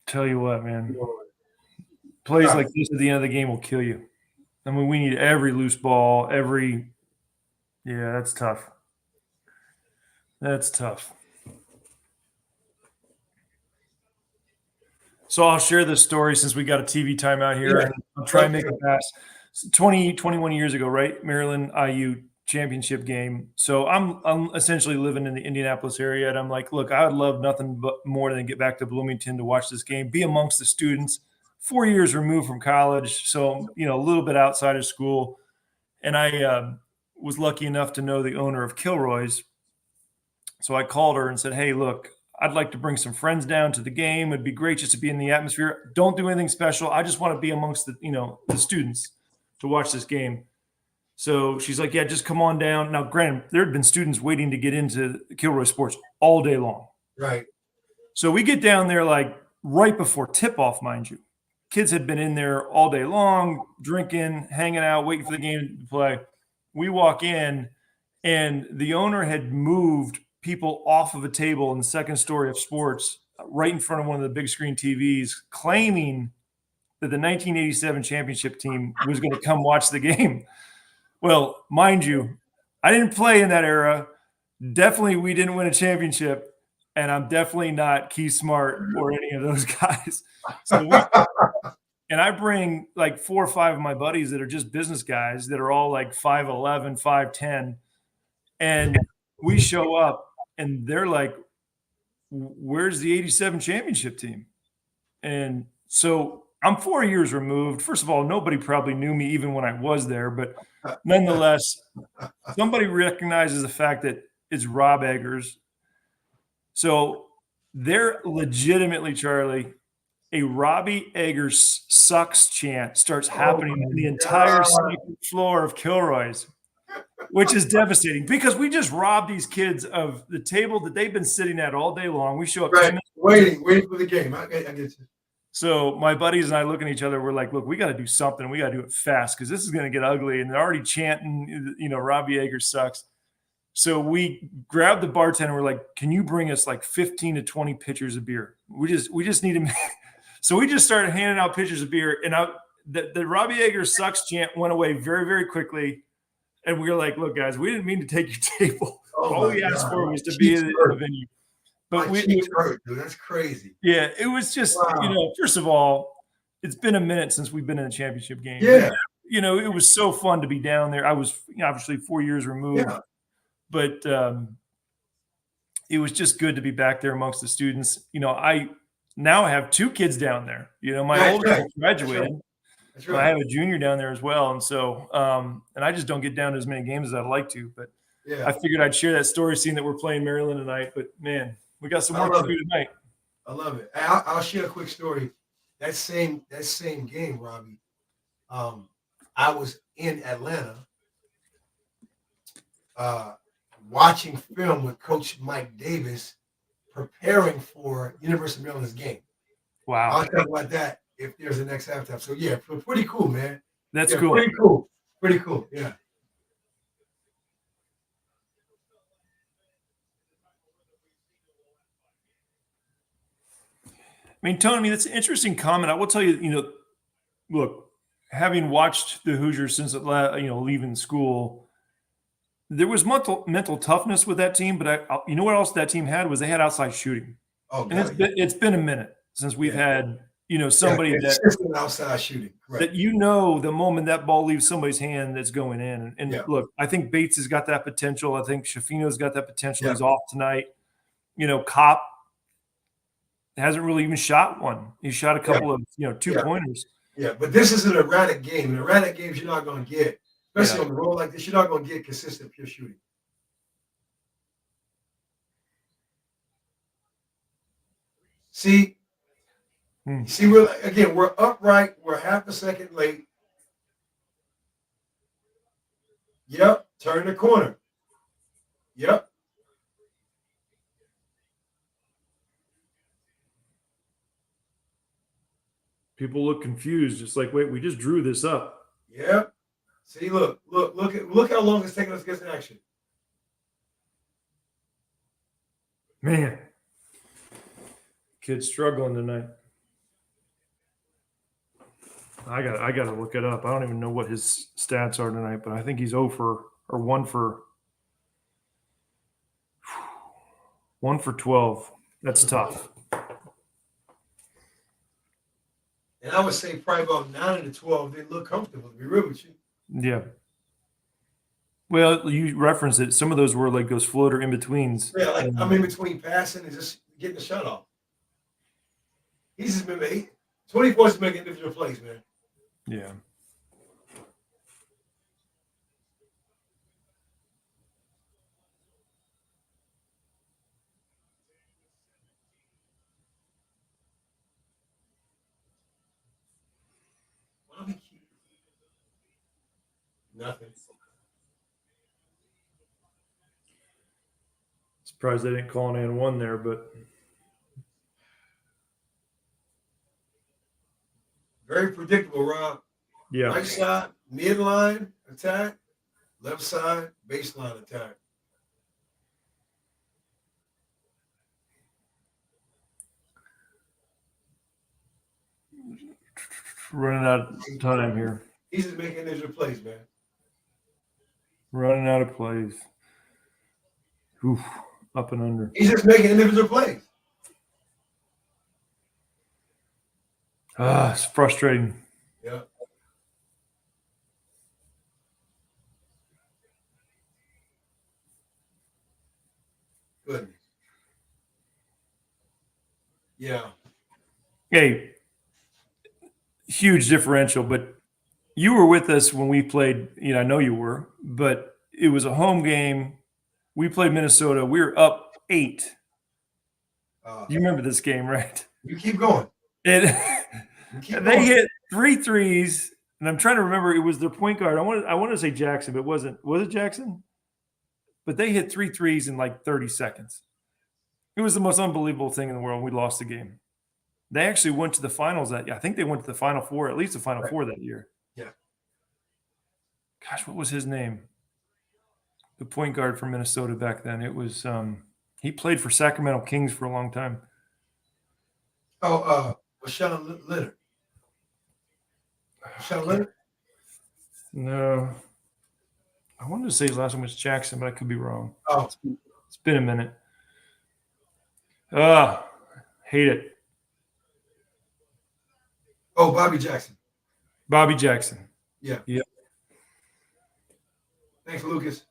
B: Tell you what, man. Plays like this at the end of the game will kill you. I mean, we need every loose ball, yeah, that's tough. That's tough. So I'll share this story since we got a TV timeout here.
A: Yeah.
B: And I'll try and make it fast. 21 years ago, right? Maryland IU championship game. So I'm essentially living in the Indianapolis area, and I'm like, look, I would love nothing but more than get back to Bloomington to watch this game, be amongst the students. 4 years removed from college, so a little bit outside of school. And I was lucky enough to know the owner of Kilroy's. So I called her and said, hey, look, I'd like to bring some friends down to the game. It'd be great just to be in the atmosphere. Don't do anything special. I just want to be amongst the students to watch this game. So she's like, yeah, just come on down. Now, granted, there had been students waiting to get into Kilroy Sports all day long.
A: Right.
B: So we get down there like right before tip-off, mind you. Kids had been in there all day long, drinking, hanging out, waiting for the game to play. We walk in, and the owner had moved people off of a table in the second story of sports right in front of one of the big screen TVs, claiming that the 1987 championship team was going to come watch the game. Well, mind you, I didn't play in that era. Definitely we didn't win a championship, and I'm definitely not Key Smart or any of those guys. So and I bring like 4 or 5 of my buddies that are just business guys that are all like 5'11", 5'10", and we show up, and they're like, where's the 87 championship team? And so I'm 4 years removed. First of all, nobody probably knew me even when I was there, but nonetheless, somebody recognizes the fact that it's Rob Eggers. So they're legitimately, Charlie, a Robbie Eggers sucks chant starts happening in the entire second floor of Kilroy's, which is devastating because we just robbed these kids of the table that they've been sitting at all day long. We show up 10 minutes
A: waiting for the game. I get you.
B: So my buddies and I look at each other. We're like, look, we got to do something. We got to do it fast because this is going to get ugly. And they're already chanting, Robbie Eggers sucks. So we grabbed the bartender. We're like, can you bring us like 15 to 20 pitchers of beer? We just need to. So we just started handing out pitchers of beer, and the Robbie Yeager sucks chant went away very, very quickly. And we were like, look, guys, we didn't mean to take your table.
A: Oh
B: All
A: my
B: we asked
A: God,
B: for
A: my
B: was to be
A: cheeks
B: in the
A: hurt.
B: venue. But
A: My cheeks hurt, dude. That's crazy.
B: yeah, it was just,
A: Wow.
B: first of all, it's been a minute since we've been in a championship game.
A: Yeah.
B: It was so fun to be down there. I was obviously 4 years removed,
A: Yeah.
B: but it was just good to be back there amongst the students. I now have 2 kids down there. My
A: That's
B: oldest
A: right.
B: graduated.
A: That's
B: But I have a junior down there as well, and so and I just don't get down to as many games as I'd like to. But
A: Yeah.
B: I figured I'd share that story, seeing that we're playing Maryland tonight. But man, we got some work to do tonight.
A: I love it. I'll share a quick story. That same game, Robbie. I was in Atlanta watching film with Coach Mike Davis, preparing for University of Maryland's game.
B: Wow,
A: I'll talk about that if there's a next halftime. So yeah, pretty cool, man.
B: That's
A: yeah,
B: cool.
A: Pretty cool. Pretty cool. Yeah.
B: I mean, Tony, that's an interesting comment. I will tell you, look, having watched the Hoosiers since leaving school, there was mental toughness with that team. But you know what else that team had was they had outside shooting.
A: Oh,
B: and it's been a minute since we've had somebody
A: that outside shooting. Correct.
B: That the moment that ball leaves somebody's hand, that's going in. And look, I think Bates has got that potential. I think Shafino's got that potential. He's off tonight. Kopp hasn't really even shot one. He shot a couple of 2-pointers.
A: Yeah, but this is an erratic game. And erratic games you're not going to get, especially on the road like this. You're not going to get consistent pure shooting. See, we're upright. We're half a second late. Yep, turn the corner. Yep.
B: People look confused, just like, wait, we just drew this up.
A: Yep. See, look how long it's taking us to get to action.
B: Man, kid's struggling tonight. I got to look it up. I don't even know what his stats are tonight, but I think he's 1 for 12. That's tough.
A: And I would say probably about 9 to 12, they look comfortable, to be real with you.
B: Yeah. Well, you referenced it. Some of those were like those floater in-betweens.
A: Yeah, like I'm in between passing and just getting the shot off. He's just been 24 is making individual plays, man.
B: Yeah.
A: Nothing.
B: Surprised they didn't call an and one there, but
A: very predictable, Rob.
B: Yeah.
A: Right side, midline attack, left side, baseline attack.
B: Running out of time here.
A: He's just making individual plays, man.
B: Running out of plays. Oof, up and under.
A: He's just making individual plays.
B: It's frustrating.
A: Yeah. Goodness. Yeah.
B: Hey, huge differential, but you were with us when we played, I know you were, but it was a home game. We played Minnesota. We were up 8. You remember this game, right?
A: You keep going.
B: They hit 3 threes, and I'm trying to remember. It was their point guard. I want to say Jackson, but was it Jackson? But they hit 3 threes in like 30 seconds. It was the most unbelievable thing in the world. We lost the game. They actually went to the finals that year. I think they went to the Final Four, at least the Final Four that year.
A: Yeah.
B: Gosh, what was his name? The point guard from Minnesota back then. It was he played for Sacramento Kings for a long time.
A: Was or Sean Leonard? Sean Leonard?
B: No. I wanted to say his last name was Jackson, but I could be wrong.
A: Oh,
B: It's been a minute. Ah, hate it.
A: oh, Bobby Jackson.
B: Bobby Jackson.
A: Yeah.
B: Yep.
A: Thanks, Lucas.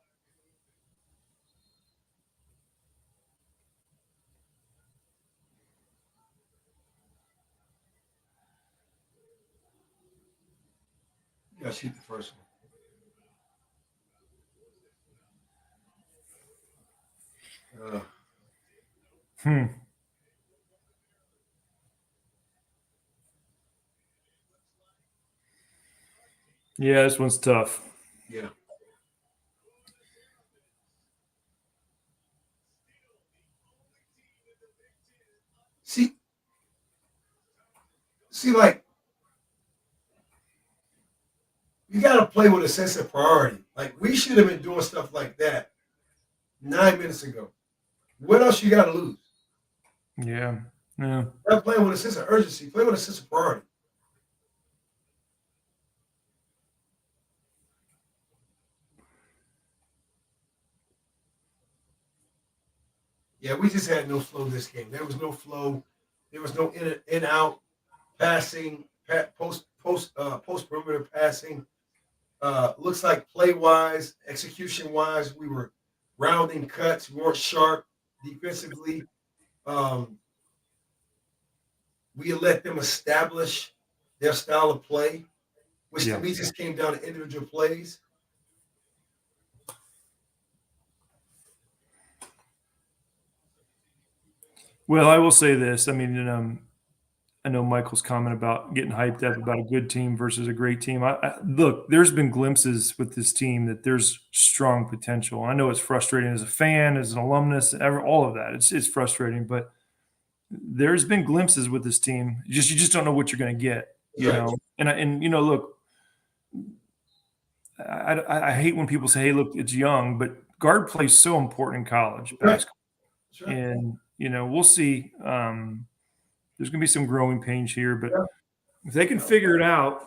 A: Yeah, shoot the first one.
B: Hmm. Yeah, this one's tough.
A: Yeah. See, like, you got to play with a sense of priority. Like, we should have been doing stuff like that 9 minutes ago. What else you got to lose?
B: Yeah. Yeah.
A: Not playing with a sense of urgency. Play with a sense of priority. Yeah, we just had no flow this game. There was no flow. There was no in out passing, post perimeter passing. Looks like play wise, execution wise, we were rounding cuts, we weren't sharp defensively. We let them establish their style of play, which to me just came down to individual plays.
B: Well, I will say this. I mean, I know Michael's comment about getting hyped up about a good team versus a great team. Look, there's been glimpses with this team that there's strong potential. I know it's frustrating as a fan, as an alumnus, all of that. It's frustrating, but there's been glimpses with this team. You just don't know what you're going to get, you
A: Right.
B: know. And you know, look, I hate when people say, "Hey, look, it's young," but guard play is so important in college
A: Right.
B: basketball, and you know, we'll see. There's going to be some growing pains here, but
A: Yeah.
B: if they can figure it out,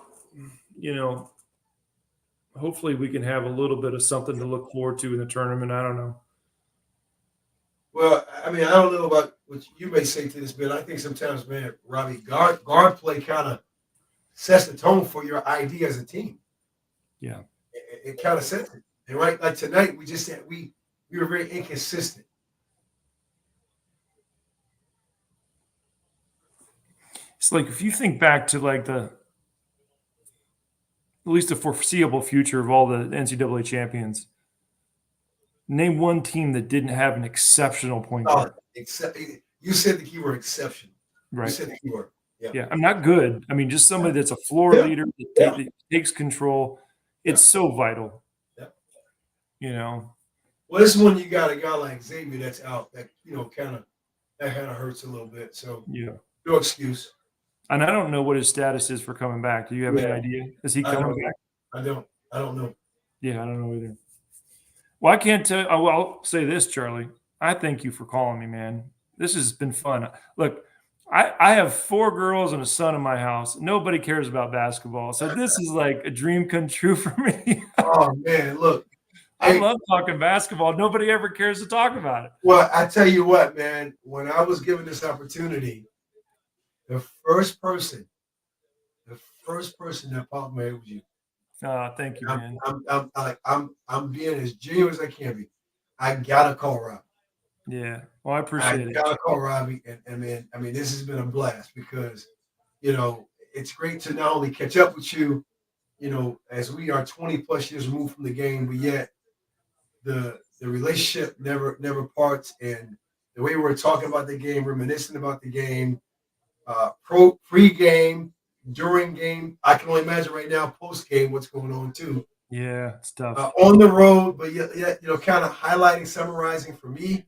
B: you know, hopefully we can have a little bit of something to look forward to in the tournament. I don't know.
A: Well, I mean, I don't know about what you may say to this, but I think sometimes, man, Robbie, guard play kind of sets the tone for your idea as a team.
B: Yeah.
A: It kind of sets it. And right, like tonight, we just said we were very inconsistent.
B: It's like if you think back to like at least the foreseeable future of all the NCAA champions, name one team that didn't have an exceptional point guard.
A: Except you said the keyword exception. You
B: Right.
A: said the keyword. Yeah.
B: Yeah. I'm not good. I mean, just somebody that's a floor leader that takes control. It's so vital.
A: Yeah.
B: You know.
A: Well, this one you got a guy like Xavier that's out that kind of hurts a little bit. So
B: yeah,
A: no excuse.
B: And I don't know what his status is for coming back. Do you have any idea? Is he coming back?
A: I don't know.
B: Yeah, I don't know either. Well, I can't tell. Well, I'll say this, Charlie. I thank you for calling me, man. This has been fun. Look, I have 4 girls and a son in my house. Nobody cares about basketball. So this is like a dream come true for me.
A: Oh, man, look.
B: I love talking basketball. Nobody ever cares to talk about it.
A: Well, I tell you what, man, when I was given this opportunity, the first person that popped my head was you.
B: Thank you, man.
A: I'm being as genuine as I can be. I gotta call Robbie.
B: Yeah. Well, I appreciate it.
A: I gotta call Robbie, and man, I mean, this has been a blast because, it's great to not only catch up with you, as we are 20 plus years removed from the game, but yet the relationship never parts, and the way we're talking about the game, reminiscing about the game, pre-game, during game. I can only imagine right now, post-game, what's going on too.
B: Yeah, it's tough.
A: On the road, but yet, kind of highlighting, summarizing for me.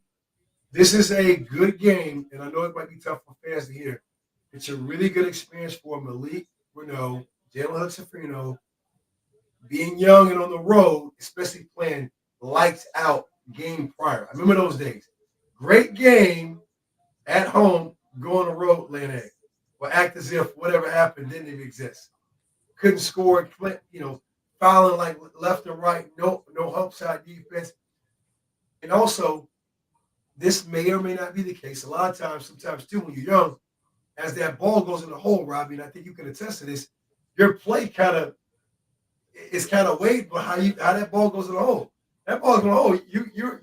A: This is a good game, and I know it might be tough for fans to hear. It's a really good experience for Malik Renault, Jalen Hudson-Frino, being young and on the road, especially playing lights out game prior. I remember those days. Great game at home, go on the road, laying egg. or act as if whatever happened didn't even exist. Couldn't score, fouling like left and right, no help side defense. And also, this may or may not be the case. A lot of times, sometimes too, when you're young, as that ball goes in the hole, Robbie, and I think you can attest to this, your play is kind of weighed by how that ball goes in the hole. That ball goes in the hole,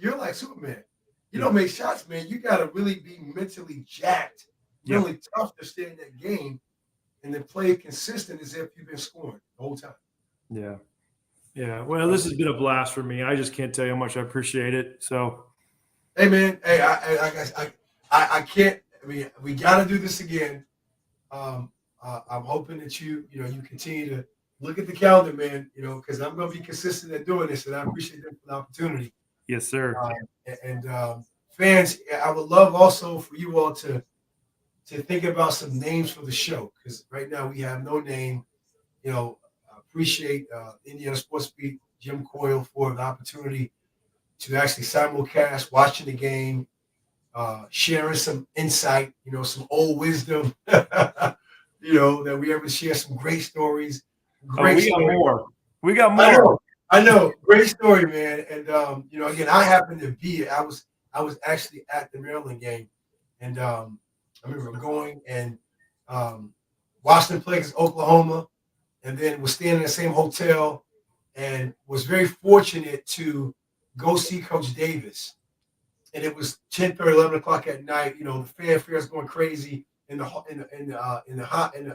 A: you're like Superman. You don't make shots, man. You got to really be mentally jacked, really tough to stay in that game, and then play consistent as if you've been scoring the whole time.
B: Yeah. Yeah. Well, this has been a blast for me. I just can't tell you how much I appreciate it. So,
A: hey, man. Hey, I can't. I mean, we got to do this again. I'm hoping that you continue to look at the calendar, man. Because I'm going to be consistent at doing this, and I appreciate that for the opportunity.
B: Yes, sir.
A: Fans, I would love also for you all to think about some names for the show, because right now we have no name. I appreciate Indiana Sports Beat, Jim Coyle, for the opportunity to actually simulcast, watching the game, sharing some insight, some old wisdom, that we ever share some great stories.
B: We got more. We got more.
A: I know. Great story, man. And again, I happened to be. I was actually at the Maryland game, and I remember going and watched them play against Oklahoma, and then was staying in the same hotel, and was very fortunate to go see Coach Davis. And it was 10:30, 11 o'clock at night. The fanfare is going crazy in the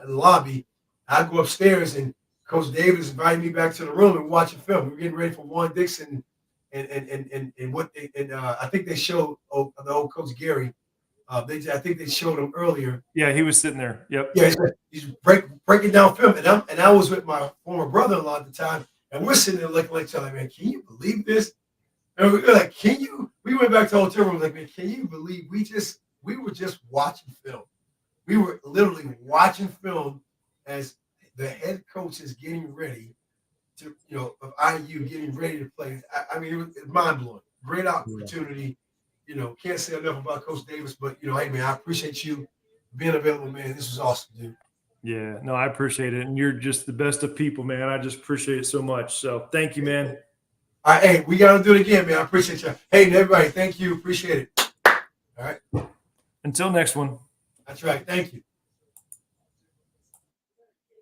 A: lobby. I go upstairs, and Coach Davis invited me back to the room and watching film. We were getting ready for Juan Dixon, and I think they showed the old Coach Gary. I think they showed him earlier.
B: Yeah, he was sitting there. Yep.
A: Yeah, he's breaking down film, and I was with my former brother-in-law at the time, and we're sitting there looking like each other, man. Can you believe this? And we were like, can you? We went back to the hotel room, like, man, can you believe we were just watching film? We were literally watching film as the head coach is getting ready to, of IU getting ready to play. I mean, it was mind blowing. Great opportunity. Can't say enough about Coach Davis, but hey, man, I appreciate you being available, man. This was awesome, dude.
B: Yeah, no, I appreciate it, and you're just the best of people, man. I just appreciate it so much. So, thank you, man.
A: All right, hey, we got to do it again, man. I appreciate you. Hey, everybody, thank you. Appreciate it. All right.
B: Until next one.
A: That's right. Thank you.